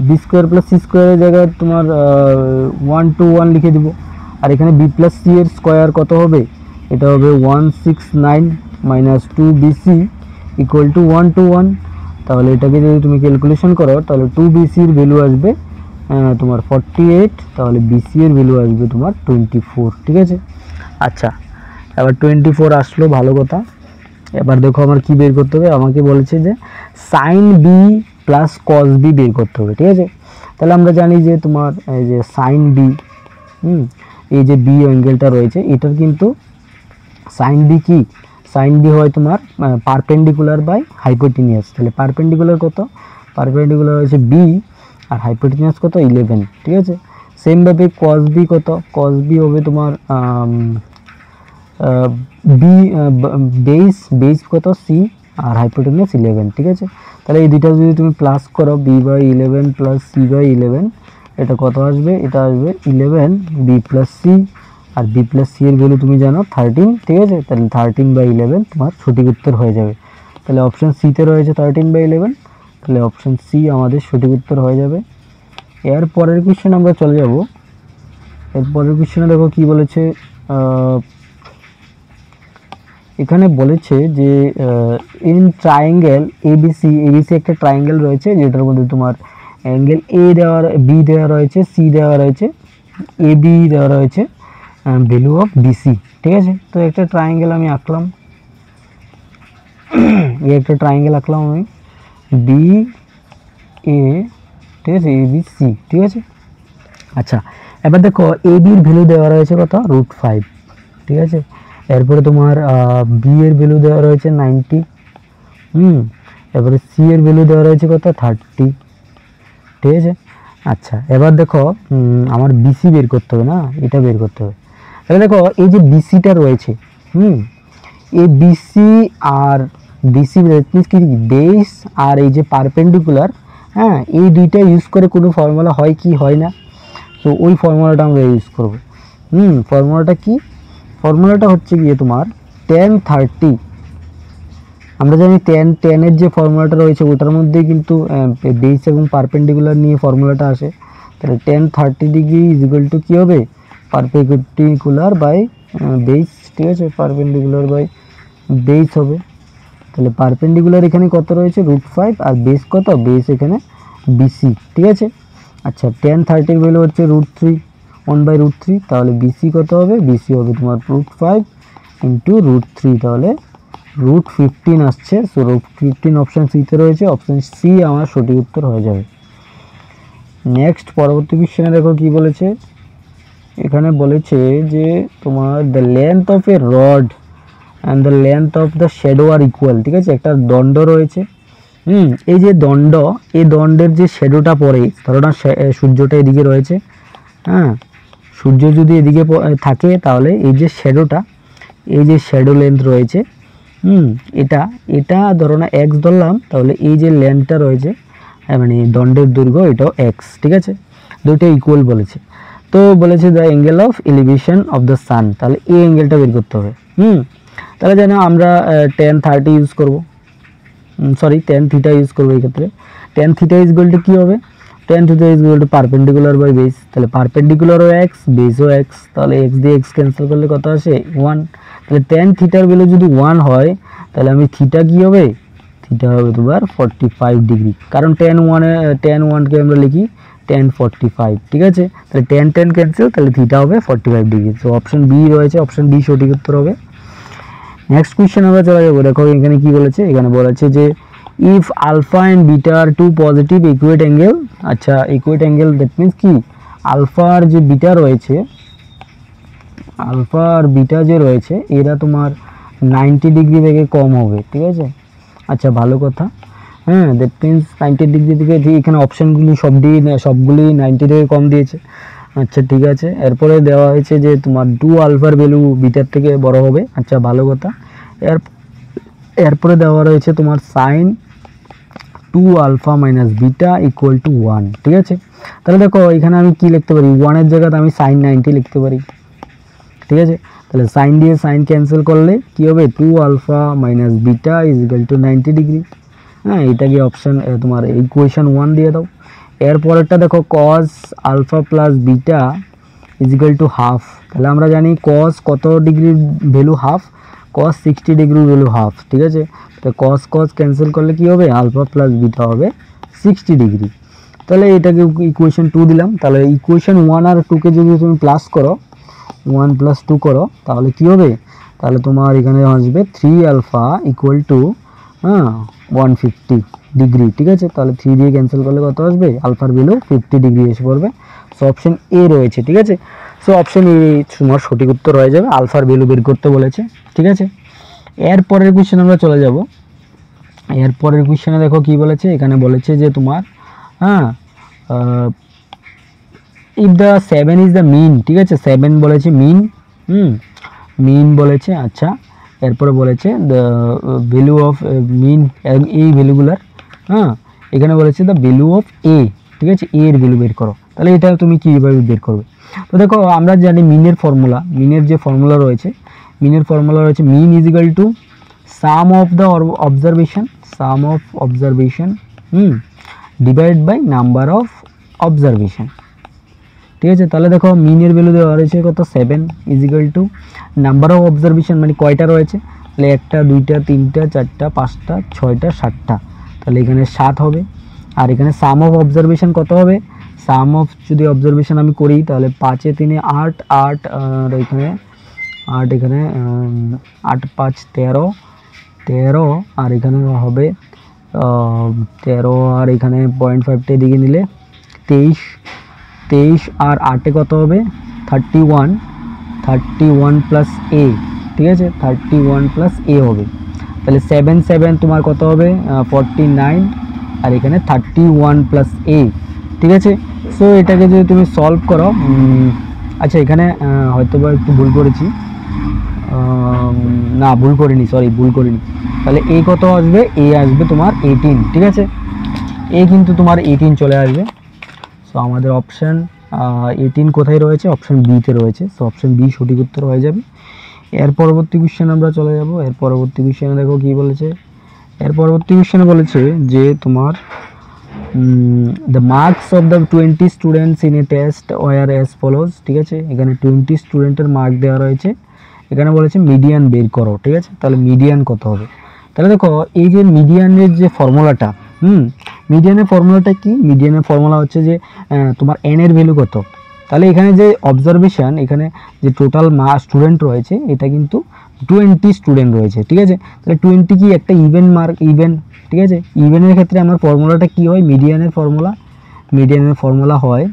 বি স্কোয়ার প্লাস সি স্কোয়ারের জায়গায় তোমার 1 to 1 লিখে দিব, আর এখানে বি প্লাস সি এর স্কোয়ার কত হবে, এটা হবে 169 minus 2bc equal to 1 to 1। তাহলে এটাকে যদি তুমি ক্যালকুলেশন করো তাহলে 2bc এর ভ্যালু আসবে তোমার 48, তাহলে বিসি এর ভ্যালু আসবে তোমার 24, ঠিক আছে। আচ্ছা এবার 24 আসলো, ভালো কথা। এবার দেখো আমার কি বের করতে হবে, আমাকে বলেছে যে sine b plus cos b বের করতে হবে, ঠিক আছে। তাহলে আমরা জানি যে তোমার এই যে সাইন বি, এই যে বি অ্যাঙ্গেলটা রয়েছে এটার কিন্তু সাইন বি কি, সাইন বি হয় তোমার পারপেন্ডিকুলার বাই হাইপোটেনিয়াস। তাহলে পারপেন্ডিকুলার কত, পারপেন্ডিকুলার হচ্ছে বি আর হাইপোটেনিয়াস কত 11, ঠিক আছে। সেমভাবে কস বি কত, কস বি হবে তোমার বি বেস কত সি আর হাইপোটেনিয়াস 11, ঠিক আছে। তাহলে এই দুইটা যদি তুমি প্লাস করো b by 11 plus C by 11, এটা কত আসবে, এটা আসবে 11 বি প্লাস সি, আর বি প্লাস সি এর ভ্যালু তুমি জানো 13, ঠিক আছে। তাহলে 13/11 তোমার সঠিক উত্তর হয়ে যাবে। তাহলে অপশান সিতে রয়েছে 13/11, তাহলে অপশান সি আমাদের সঠিক উত্তর হয়ে যাবে। এর পরের কোশ্চেন আমরা চলে যাব। এর পরের কোশ্চেনে দেখো কি বলেছে, এখানে বলেছে যে ইন ট্রায়াঙ্গেল এবিসি, এবিসি একটা ট্রায়াঙ্গেল রয়েছে যেটার মধ্যে তোমার অ্যাঙ্গেল এ দেওয়া, বি দেওয়া রয়েছে, সি দেওয়া রয়েছে, এ বি দেওয়া রয়েছে, ভ্যালু অফ বিসি, ঠিক আছে। তো একটা ট্রায়াঙ্গেল আমি আঁকলাম, এই একটা ট্রায়াঙ্গেল আঁকলাম আমি বি এ, ঠিক আছে, এ বি সি, ঠিক আছে। আচ্ছা এবার দেখো এ বির ভ্যালু দেওয়া রয়েছে কত √5, ঠিক আছে। এরপরে তোমার বি এর ভ্যালু দেওয়া রয়েছে 90, এবারে সি এর ভ্যালু দেওয়া রয়েছে কত 30, ঠিক আছে। আচ্ছা এবার দেখো আমার বিসি বের করতে হবে না, এটা বের করতে হবে। তাহলে দেখো এই যে বিসিটা রয়েছে, এই বিসি আর বিসি মিনস কি বেস আর এই যে পারপেন্ডিকুলার, হ্যাঁ এই দুইটা ইউজ করে কোনো ফর্মুলা হয় কি হয় না, তো ওই ফর্মুলাটা আমরা ইউজ করব। ফর্মুলাটা কি, ফর্মুলাটা হচ্ছে গিয়ে তোমার tan 30, আমরা জানি tan এর যে ফর্মুলাটা রয়েছে ওটার মধ্যে কিন্তু বেস এবং পারপেন্ডিকুলার নিয়ে ফর্মুলাটা আসে। তাহলে tan 30 degree is equal to কী হবে, পারপেন্ডিকুলার বাই বেস, ঠিক আছে, পারপেন্ডিকুলার বাই বেস হবে। তাহলে পারপেন্ডিকুলার এখানে কত রয়েছে √5 আর বেস কত, বেস এখানে বিসি, ঠিক আছে। আচ্ছা tan 30 এর ভ্যালু হচ্ছে √3, 1/√3, তাহলে বিসি কত হবে, বিসি হবে তোমার √5 ইন্টু √3, তাহলে √15 আসছে। সো √15 অপশান সিতে রয়েছে, অপশান সি আমার সঠিক উত্তর হয়ে যাবে। নেক্সট পরবর্তী কোশ্চেনে দেখো কি বলেছে, এখানে বলেছে যে তোমার the length of a rod and the length of the shadow are equal, ঠিক আছে। একটা দণ্ড রয়েছে, এই যে দণ্ড, এই দণ্ডের যে শ্যাডোটা পড়ে, ধরো না সূর্যটা এদিকে রয়েছে, হ্যাঁ সূর্য যদি এদিকে থাকে তাহলে এই যে শ্যাডোটা, এই যে শ্যাডো লেন্থ রয়েছে, এটা ধরো না এক্স ধরলাম, তাহলে এই যে লেন্থটা রয়েছে মানে দণ্ডের দৈর্ঘ্য এটাও এক্স, ঠিক আছে, দুটো ইকুয়াল বলেছে। তো বলেছে the angle of elevation of the sun, তাহলে এই অ্যাঙ্গেলটা বের করতে হবে। তাহলে জানো আমরা tan 30 ইউজ করব, সরি tan থিটা ইউজ করবো এই ক্ষেত্রে। tan theta is equal to কী হবে, tan theta is equal to perpendicular by base, তাহলে পারপেন্ডিকুলারও এক্স বেসও এক্স, তাহলে এক্স দিয়ে এক্স ক্যান্সেল করলে কত আসে 1। তাহলে tan থিটার ভ্যালু যদি 1 হয় তাহলে আমি থিটা কী হবে, থিটা হবে তোমার 45 ডিগ্রি, কারণ tan 1কে আমরা লিখি tan 45, ঠিক আছে। তাহলে tan ক্যান্সেল, তাহলে থিটা হবে 45 ডিগ্রি। তো অপশন বি রয়েছে, অপশন ডি সঠিক উত্তর হবে। নেক্সট কোয়েশ্চেন আমরা চলে যাবো। দেখো এখানে কি বলেছে, এখানে বলেছে যে if alpha and beta are two positive acute angle, আচ্ছা ইকুয়েট অ্যাঙ্গেল দ্যাট মিনস কি আলফা আর যে বিটা রয়েছে, আলফা আর বিটা যে রয়েছে এরা তোমার 90 ডিগ্রি থেকে কম হবে, ঠিক আছে। আচ্ছা ভালো কথা, হ্যাঁ দ্যাট মিনস 90 ডিগ্রি থেকে, এখানে অপশানগুলি সবগুলি 90 থেকে কম দিয়েছে। আচ্ছা ঠিক আছে, এরপরে দেওয়া হয়েছে যে তোমার 2 আলফার ভ্যালু বিটার থেকে বড় হবে, আচ্ছা ভালো কথা। এরপরে দেওয়া রয়েছে তোমার sine 2 alpha minus beta equal to 1, ঠিক আছে। তাহলে দেখো এখানে আমি কি লিখতে পারি, 1-এর জায়গাতে আমি সাইন 90 লিখতে পারি, ঠিক আছে। তাহলে সাইন দিয়ে সাইন ক্যান্সেল করলে কি হবে, 2 alpha minus beta is equal to 90 degree, হ্যাঁ এটাকে অপশান তোমার ইকুয়েশন 1 দিয়ে দাও। এরপরেরটা দেখো cos alpha plus beta is equal to half, তাহলে আমরা জানি কস কত ডিগ্রির ভ্যালু হাফ, কস 60 ডিগ্রির ভ্যালু হাফ, ঠিক আছে। তো কস ক্যান্সেল করলে কি হবে, আলফা প্লাস বিটা হবে 60 ডিগ্রি। তাহলে এটাকে ইকুয়েশন 2 দিলাম। তাহলে ইকুয়েশন 1 আর 2কে যদি তুমি প্লাস করো, 1 + 2 করো, তাহলে কি হবে, তাহলে তোমার এখানে আসবে 3 আলফা ইকুয়াল টু 150 ডিগ্রি, ঠিক আছে। তাহলে 3 দিয়ে ক্যান্সেল করলে কত আসবে, আলফার ভ্যালু 50 ডিগ্রি এসে পড়বে। সো অপশন এ রয়েছে, ঠিক আছে। সো অপশন এ তোমার সঠিক উত্তর হয়ে যাবে, আলফার ভ্যালু বের করতে বলেছে, ঠিক আছে। এরপরের কোশ্চেন আমরা চলে যাব। এরপরের কোশ্চেনে দেখো কি বলেছে, এখানে বলেছে যে তোমার if the 7 is the mean, ঠিক আছে, 7 বলেছে মিন, মিন বলেছে। আচ্ছা এরপরে বলেছে দ্য ভ্যালু অফ মিন, এই ভ্যালুগুলার, এখানে বলেছে দ্য ভ্যালু অফ এ, ঠিক আছে, এ এর ভ্যালু বের করো। তাহলে এটা তুমি কীভাবে বের করবে, তো দেখো আমরা জানি মিনের ফর্মুলা, মিনের যে ফর্মুলা রয়েছে, মিনের ফর্মুলা রয়েছে mean is equal to sum of the observation, sum of observation divide by number of observation, ঠিক আছে। তাহলে দেখো মিনের ভ্যালু দেওয়া রয়েছে কত 7 is equal two number of observation মানে কয়টা রয়েছে, তাহলে 1টা 2টা 3টা 4টা 5টা 6টা 7টা, তাহলে এখানে 7 হবে। আর এখানে সাম অফ অবজারভেশন কত হবে, সাম অফ যদি অবজারভেশন আমি করি তাহলে 5 এ 3 এ 8, আর এখানে 8, এখানে 8 5 13, আর এখানে হবে 13, আর এখানে 0.5টা দিকে নিলে 23 আর 8 কত হবে 31 প্লাস এ, ঠিক আছে, 31 প্লাস এ হবে। তাহলে 7 7 তোমার কত হবে 49, আর এখানে 31 প্লাস a, ঠিক আছে। সো এটাকে যদি তুমি সলভ করো, আচ্ছা এখানে হয়তো বা একটু ভুল করেছি, না ভুল করিনি, সরি ভুল করিনি। তাহলে a কত আসবে, a আসবে তোমার 18, ঠিক আছে। a কিন্তু তোমার 18 চলে আসবে। সো আমাদের অপশান 18 কোথায় রয়েছে, অপশান বিতে রয়েছে। সো অপশান বি সঠিক উত্তর হয়ে যাবে। এর পরবর্তী কোশ্চেন আমরা চলে যাব। এর পরবর্তী কোশ্চেনে দেখো কি বলেছে। এর পরবর্তী কোশ্চেনে বলেছে যে তোমার the marks of the 20 students in a test were as follows, ঠিক আছে। এখানে 20 স্টুডেন্টের মার্ক দেওয়া রয়েছে, এখানে বলেছে মিডিয়ান বের করো, ঠিক আছে। তাহলে মিডিয়ান কত হবে, তাহলে দেখো এই যে মিডিয়ানের যে ফর্মুলাটা, মিডিয়ানের ফর্মুলাটা কি, মিডিয়ানের ফর্মুলা হচ্ছে যে তোমার এন এর ভ্যালু কত। তাহলে এখানে যে অবজারভেশন, এখানে যে টোটাল স্টুডেন্ট রয়েছে এটা কিন্তু 20 স্টুডেন্ট রয়েছে, ঠিক আছে। তাহলে 20 কি একটা ইভেন মার্ক, ইভেন, ঠিক আছে। ইভেনের ক্ষেত্রে আমার ফর্মুলাটা কি হয়, মিডিয়ানের ফর্মুলা হয়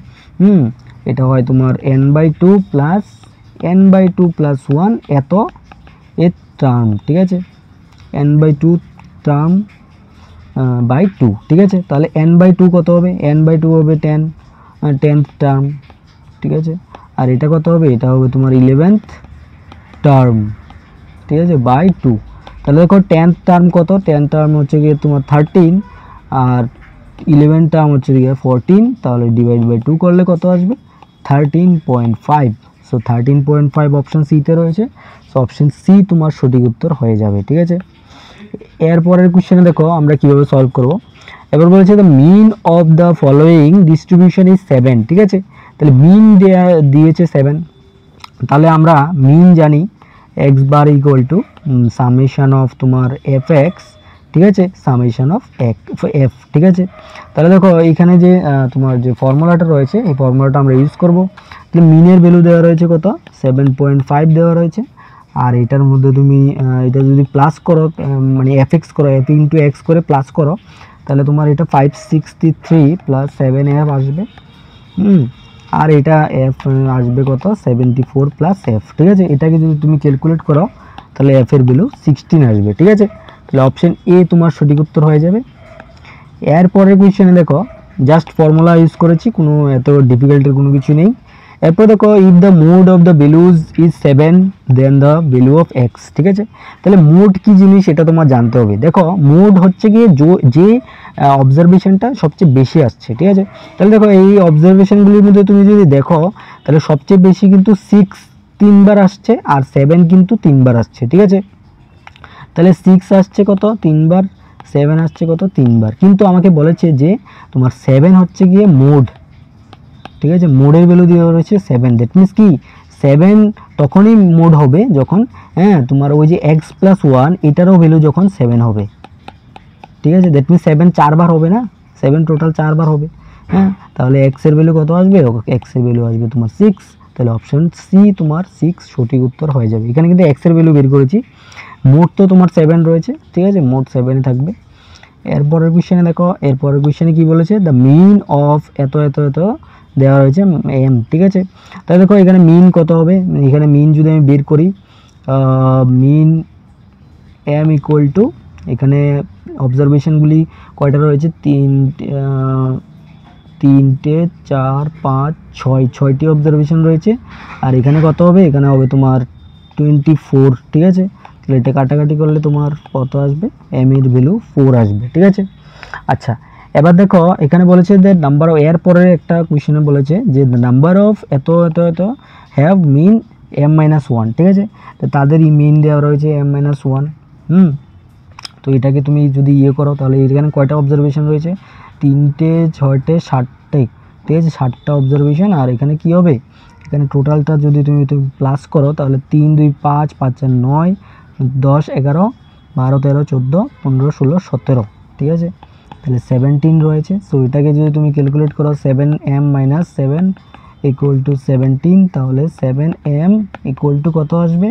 এটা হয় তোমার n/2 প্লাস n/2 প্লাস 1 এত এর টার্ম, ঠিক আছে। n/2 টার্ম বাই 2, ঠিক আছে। তাহলে n/2 কত হবে, n/2 হবে 10th টার্ম, ঠিক আছে। আর এটা কত হবে, এটা হবে তোমার 11th টার্ম, ঠিক আছে, বাই 2। তাহলে দেখো 10th টার্ম কত, 10th টার্ম হচ্ছে গিয়ে তোমার 13, আর 11th টার্ম হচ্ছে গিয়ে 14, তাহলে ডিভাইড বাই 2 করলে কত আসবে 13.5। সো 13.5 অপশান সিতে রয়েছে। সো অপশান সি তোমার সঠিক উত্তর হয়ে যাবে, ঠিক আছে। এরপরের কোশ্চেনে দেখো আমরা কিভাবে সলভ করব। এবার বলেছে the mean of the following distribution is 7, ঠিক আছে। তাহলে মিন দিয়েছে 7, তাহলে আমরা মিন জানি x bar equal to summation of তোমার এফ এক্স, ঠিক আছে, সামেশন অফ এফ, ঠিক আছে। তাহলে দেখো এইখানে যে তোমার যে ফর্মুলাটা রয়েছে এই ফর্মুলাটা আমরা ইউজ করব। তাহলে মিনের ভ্যালু দেওয়া রয়েছে কত, 7.5 দেওয়া রয়েছে, আর এটার মধ্যে তুমি এটা যদি প্লাস করো, মানে এফ এক্স করো, এফ ইন্টু এক্স করে প্লাস করো, তাহলে তোমার এটা 563 প্লাস 7f আসবে, আর এটা এফ আসবে কত 74 প্লাস এফ, ঠিক আছে। এটাকে যদি তুমি ক্যালকুলেট করো তাহলে এফ এর ভ্যালু 16 আসবে, ঠিক আছে। তাহলে অপশন এ তোমার সঠিক উত্তর হয়ে যাবে। এরপরের কোয়েশ্চেনে দেখো জাস্ট ফর্মুলা ইউজ করেছি, কোনো এত ডিফিকাল্টির কোনো কিছু নেই। এরপর দেখো if the mode of the values is 7 then the value of x, ঠিক আছে। তাহলে মোড কি জিনিস এটা তোমার জানতে হবে। দেখো মোড হচ্ছে গিয়ে যে অবজারভেশনটা সবচেয়ে বেশি আসছে, ঠিক আছে। তাহলে দেখো এই অবজারভেশনগুলির মধ্যে তুমি যদি দেখো তাহলে সবচেয়ে বেশি কিন্তু 6 3বার আসছে, আর 7 কিন্তু 3বার আসছে, ঠিক আছে। তাহলে 6 আসছে কত 3বার, 7 আসছে কত 3বার, কিন্তু আমাকে বলেছে যে তোমার 7 হচ্ছে গিয়ে মোড, ঠিক আছে। মোডের ভ্যালু দেওয়া রয়েছে 7, দ্যাট মিনস কি 7 তখনই মোড হবে যখন তোমার ওই যে x প্লাস 1 এটারও ভ্যালু যখন 7 হবে, ঠিক আছে। দ্যাট মিনস 7 4বার হবে না, 7 টোটাল 4বার হবে, তাহলে x এর ভ্যালু কত আসবে, x এর ভ্যালু আসবে তোমার 6। তাহলে অপশন সি তোমার 6 সঠিক উত্তর হয়ে যাবে। এখানে কিন্তু x এর ভ্যালু বের করেছি, মোড তো তোমার 7 রয়েছে, ঠিক আছে, মোড 7 থাকবে। এরপরের কোশ্চেনে দেখো, এরপরের কোশ্চেনে কি বলেছে, দ্য মিন অফ এত এত এত দেওয়া রয়েছে এম, ঠিক আছে। তাহলে দেখো এখানে মিন কত হবে, এখানে মিন যদি আমি বের করি, মিন এম ইকুয়াল টু, এখানে অবজারভেশনগুলি কয়টা রয়েছে, 3টে 4 5 6টি অবজারভেশন রয়েছে, আর এখানে কত হবে, এখানে হবে তোমার 24, ঠিক আছে। তাহলে এটা কাটাকাটি করলে তোমার কত আসবে, এম এর ভ্যালু 4 আসবে, ঠিক আছে। আচ্ছা এবার দেখো এখানে বলেছে যে নাম্বার অফ, এর পরের একটা কোশ্চেনে বলেছে যে নাম্বার অফ এত এত এত হ্যাভ মিন m-1, ঠিক আছে। তো তাদেরই মিন দেওয়া রয়েছে m-1, তো এটাকে তুমি যদি ইয়ে করো তাহলে এখানে কয়টা অবজারভেশন রয়েছে, 3টে 6টে 7টে, ঠিক আছে, 7টা অবজারভেশন। আর এখানে কি হবে, এখানে টোটালটা যদি তুমি প্লাস করো তাহলে 3 2 5 5 4 9 10 11 12 13 14 15 16 17, ঠিক আছে। তাহলে 17 রয়েছে। সো এটাকে যদি তুমি ক্যালকুলেট করো 7m-7 ইকুয়াল টু 17, তাহলে 7m ইকুয়াল টু কত আসবে,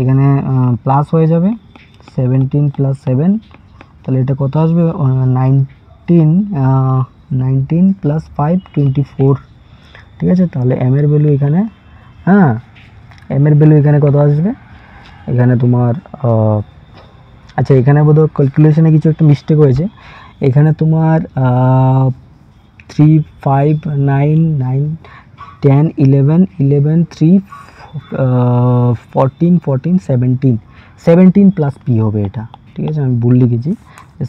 এখানে প্লাস হয়ে যাবে 17 প্লাস 7, তাহলে এটা কত আসবে 19 প্লাস 5 24, ঠিক আছে। তাহলে এম এর ভ্যালু এখানে, এম এর ভ্যালু এখানে কত আসবে, এখানে তোমার আচ্ছা এখানে বোধহয় ক্যালকুলেশনে কিছু একটা মিস্টেক হয়েছে। এখানে তোমার 3 5 9 9 10 11 11 3 14 14 17 17 প্লাস পি হবে এটা, ঠিক আছে, আমি ভুল লিখেছি,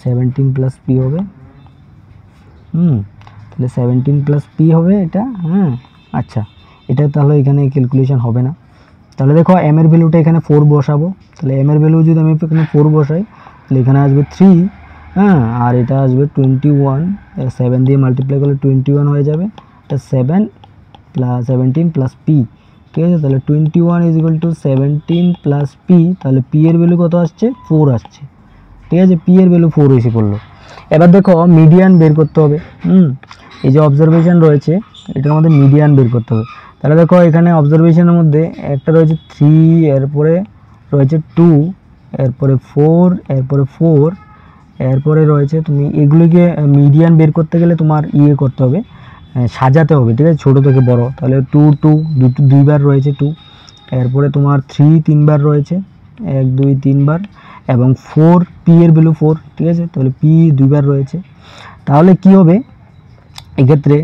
17 প্লাস পি হবে। তাহলে 17 প্লাস পি হবে এটা। আচ্ছা এটা তাহলে এখানে ক্যালকুলেশন হবে না। তাহলে দেখো এম এর ভ্যালুটা এখানে 4 বসাবো। তাহলে এম এর ভ্যালু যদি আমি এখানে 4 বসাই তাহলে এখানে আসবে 3, আর এটা আসবে 21, 7 দিয়ে মাল্টিপ্লাই করলে 21 হয়ে যাবে। এটা 7 প্লাস 17 প্লাস পি, ঠিক আছে। তাহলে 21 is equal two 17 plus P, তাহলে পি এর ভ্যালু কত আসছে? 4 আসছে, ঠিক আছে, পি এর ভ্যালু 4 এসে পড়লো। এবার দেখো মিডিয়ান বের করতে হবে। এই যে অবজারভেশন রয়েছে এটার মধ্যে মিডিয়ান বের করতে হবে। তাহলে দেখো এখানে অবজারভেশনের মধ্যে একটা রয়েছে 3, এরপরে রয়েছে 2, এরপরে 4, এরপরে 4, এরপরে রয়েছে, তুমি এগুলিকে মিডিয়ান বের করতে গেলে তোমার ইয়ে করতে হবে, সাজাতে হবে, ঠিক আছে, ছোটো থেকে বড়। তাহলে 2 2 দুইবার রয়েছে 2, এরপরে তোমার 3 3বার রয়েছে, 1 2 3 বার, এবং 4 পি এর ভ্যালু 4, ঠিক আছে, তাহলে পি 2বার রয়েছে। তাহলে কি হবে এক্ষেত্রে?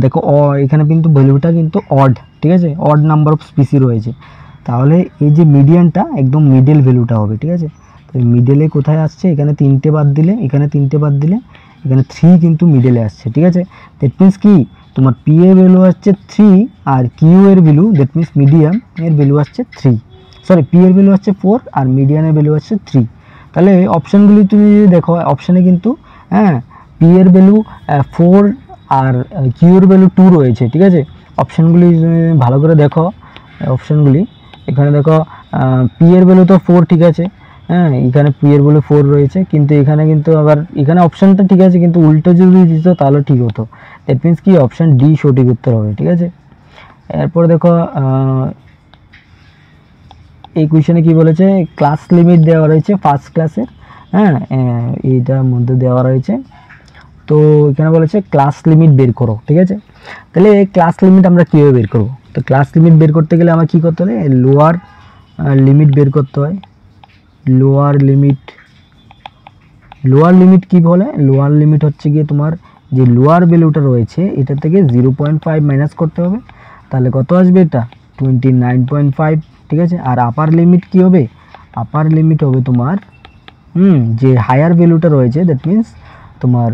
দেখো এখানে কিন্তু ভ্যালুটা কিন্তু অড, ঠিক আছে, অড নাম্বার অফ স্পিসি রয়েছে। তাহলে এই যে মিডিয়ানটা একদম মিডল ভ্যালুটা হবে, ঠিক আছে। তো মিডলে কোথায় আসছে? এখানে 3টে বাদ দিলে, এখানে 3টে বাদ দিলে এখানে 3 কিন্তু মিডলে আসছে, ঠিক আছে। দ্যাট মিন্স কি তোমার পি এর ভ্যালু আসছে 3 আর কিউ এর ভ্যালু দ্যাট মিন্স মিডিয়াম এর ভ্যালু আসছে 3, সরি পি এর ভ্যালু আসছে 4 আর মিডিয়ানের ভ্যালু আসছে 3। তাহলে অপশানগুলি তুমি যদি দেখো অপশানে কিন্তু পি এর ভ্যালু 4 আর কিউ এর ভ্যালু 2 রয়েছে, ঠিক আছে। অপশানগুলি ভালো করে দেখো, অপশানগুলি এখানে দেখো পি এর ভ্যালু তো 4, ঠিক আছে, এখানে পি এর ভ্যালু 4 রয়েছে, কিন্তু এখানে কিন্তু আবার এখানে অপশানটা ঠিক আছে, কিন্তু উল্টো যদি দিত তাহলে ঠিক হতো। দ্যাট মিন্স কি অপশান ডি সঠিক উত্তর হবে, ঠিক আছে। এরপর দেখো এই কোয়েশ্চেনে কি বলেছে, ক্লাস লিমিট দেওয়া রয়েছে ফার্স্ট ক্লাসের, এইটার মধ্যে দেওয়া রয়েছে। তো এখানে বলেছে ক্লাস লিমিট বের করো, ঠিক আছে। তাহলে এই ক্লাস লিমিট আমরা কীভাবে বের করব? তো ক্লাস লিমিট বের করতে গেলে আমার কী করতে হবে? লোয়ার লিমিট বের করতে হয়। লোয়ার লিমিট কি বলে? লোয়ার লিমিট হচ্ছে গিয়ে তোমার যে লোয়ার ভ্যালুটা রয়েছে এটা থেকে 0.5 মাইনাস করতে হবে, তাহলে কত আসবে? এটা 29.5, ঠিক আছে। আর আপার লিমিট কি হবে? আপার লিমিট হবে তোমার যে হায়ার ভ্যালুটা রয়েছে দ্যাট মিন্স তোমার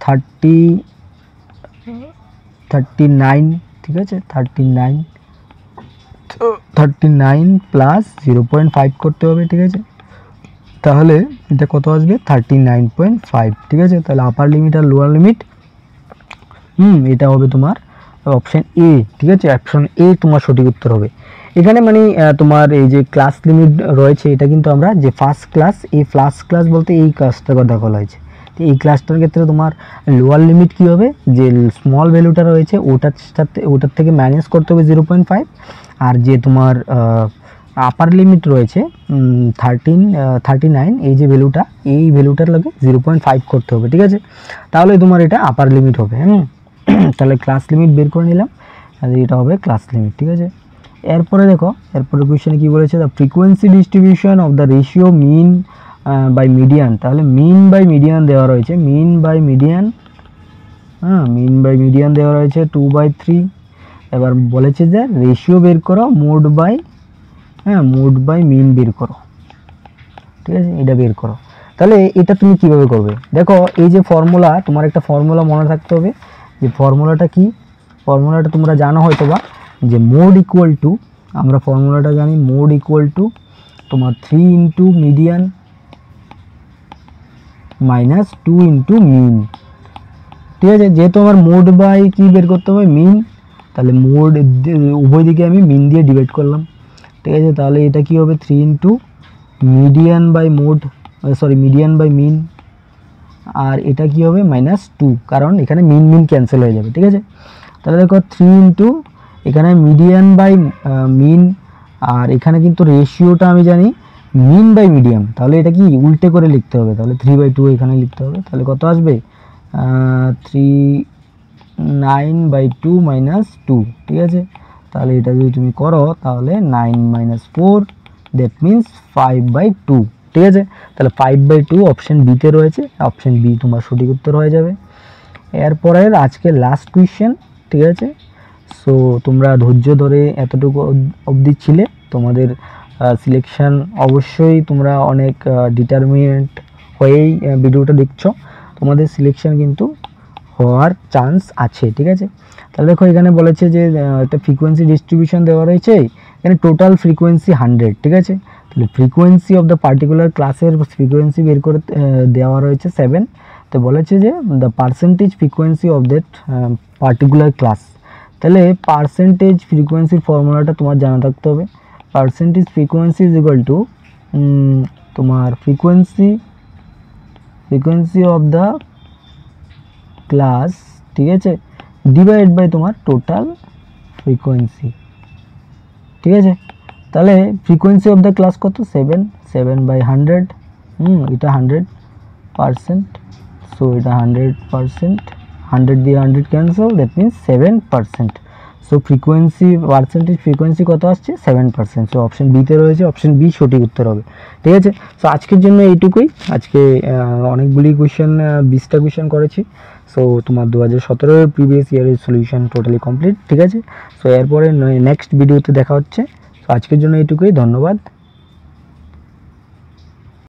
39, ঠিক আছে, 39 প্লাস 0.5 করতে হবে, ঠিক আছে। তাহলে এটা কত আসবে? 39.5, ঠিক আছে। তাহলে আপার লিমিট আর লোয়ার লিমিট এটা হবে তোমার অপশান এ, ঠিক আছে, অপশান এ তোমার সঠিক উত্তর হবে। এখানে মানে তোমার এই যে ক্লাস লিমিট রয়েছে এটা কিন্তু আমরা যে ফার্স্ট ক্লাস, এই ফার্স্ট ক্লাস বলতে এই ক্লাসটার কথা বলা হয়েছে। তো এই ক্লাসটার ক্ষেত্রে তোমার লোয়ার লিমিট কি হবে? যে স্মল ভ্যালুটা রয়েছে ওটার থেকে মাইনাস করতে হবে 0.5, আর যে তোমার আপার লিমিট রয়েছে 39, এই যে ভ্যালুটা, এই ভ্যালুটার লাগে 0.5 করতে হবে, ঠিক আছে। তাহলে তোমার এটা আপার লিমিট হবে। তাহলে ক্লাস লিমিট বের করে নিলাম, আর এটা হবে ক্লাস লিমিট, ঠিক আছে। এরপরে দেখো এরপরে কোয়েশ্চেনে কি বলেছে, the frequency distribution of the ratio mean by median. তাহলে মিন বাই মিডিয়ান দেওয়া রয়েছে, মিন বাই মিডিয়ান দেওয়া রয়েছে 2/3। এবার বলেছে যে রেশিও বের করো মোড বাই মিন বের করো, ঠিক আছে, এটা বের করো। তাহলে এটা তুমি কিভাবে করবে? দেখো এই যে ফর্মুলা, তোমার একটা ফর্মুলা মনে থাকতে হবে। যে ফর্মুলাটা কি? ফর্মুলাটা তোমরা জানো হয়তো বা, যে মোড ইকুয়াল টু, আমরা ফর্মুলাটা জানি, মোড ইকুয়াল টু তোমার 3 into median minus 2 into mean, ঠিক আছে। যেহেতু আমার মোড বাই কি বের করতে হবে? মিন, তাহলে মোড উভয় দিকে আমি মিন দিয়ে ডিভাইড করলাম, ঠিক আছে। তাহলে এটা কি হবে? 3 ইন্টু মিডিয়ান বাই মিন, আর এটা কি হবে? -2, কারণ এখানে মিন ক্যান্সেল হয়ে যাবে, ঠিক আছে। তাহলে দেখো 3 ইন্টু এখানে মিডিয়ান বাই মিন, আর এখানে কিন্তু রেশিওটা আমি জানি মিন বাই মিডিয়াম, তাহলে এটা কি উল্টে করে লিখতে হবে, তাহলে 3/2 এখানে লিখতে হবে। তাহলে কত আসবে? 9/2 -2, ঠিক আছে। তাহলে এটা যদি তুমি করো তাহলে 9 - 4 দ্যাট মিন্স 5/2, ঠিক আছে। তাহলে 5/2 অপশন বিতে রয়েছে, অপশন বি তোমার সঠিক উত্তর হয়ে যাবে। এরপরের আজকে লাস্ট কোয়েশ্চেন, ঠিক আছে। সো তোমরা ধৈর্য ধরে এতটুকু অবধি ছিলে, তোমাদের সিলেকশন অবশ্যই তোমরা অনেক ডিটারমিনেন্ট হয়েই ভিডিওটা দেখছো, তোমাদের সিলেকশন কিন্তু হওয়ার চান্স আছে, ঠিক আছে। তাহলে দেখো এখানে বলেছে যে একটা ফ্রিকোয়েন্সি ডিস্ট্রিবিউশন দেওয়া রয়েছে, এখানে টোটাল ফ্রিকোয়েন্সি 100, ঠিক আছে। তাহলে ফ্রিকোয়েন্সি অফ দ্য পার্টিকুলার ক্লাসের ফ্রিকোয়েন্সি বের করে দেওয়া রয়েছে 7। তো বলেছে যে the percentage frequency of that particular class. তাহলে পার্সেন্টেজ ফ্রিকোয়েন্সির ফর্মুলাটা তোমার জানা থাকতে হবে। Percentage frequency is equal to তোমার ফ্রিকোয়েন্সি অফ দ্য ক্লাস, ঠিক আছে, ডিভাইড বাই তোমার টোটাল ফ্রিকোয়েন্সি, ঠিক আছে। তাহলে ফ্রিকোয়েন্সি অফ দ্য ক্লাস কত? 7/100, এটা 100%, সো এটা 100%, 100 দিয়ে 100 cancel, that means 7%। So frequency percentage frequency কত আসছে? 7%। সো অপশন বিতে রয়েছে, অপশন বি সঠিক উত্তর হবে, ঠিক আছে। সো আজকের জন্য এইটুকুই। আজকে অনেকগুলি কোয়েশ্চেন, 20টা কোয়েশ্চেন করেছি। সো তোমার 2017 প্রিভিয়াস ইয়ারের সলিউশন টোটালি কমপ্লিট, ঠিক আছে। সো এরপরে নেক্সট ভিডিওতে দেখা হচ্ছে। সো আজকের জন্য এইটুকুই, ধন্যবাদ।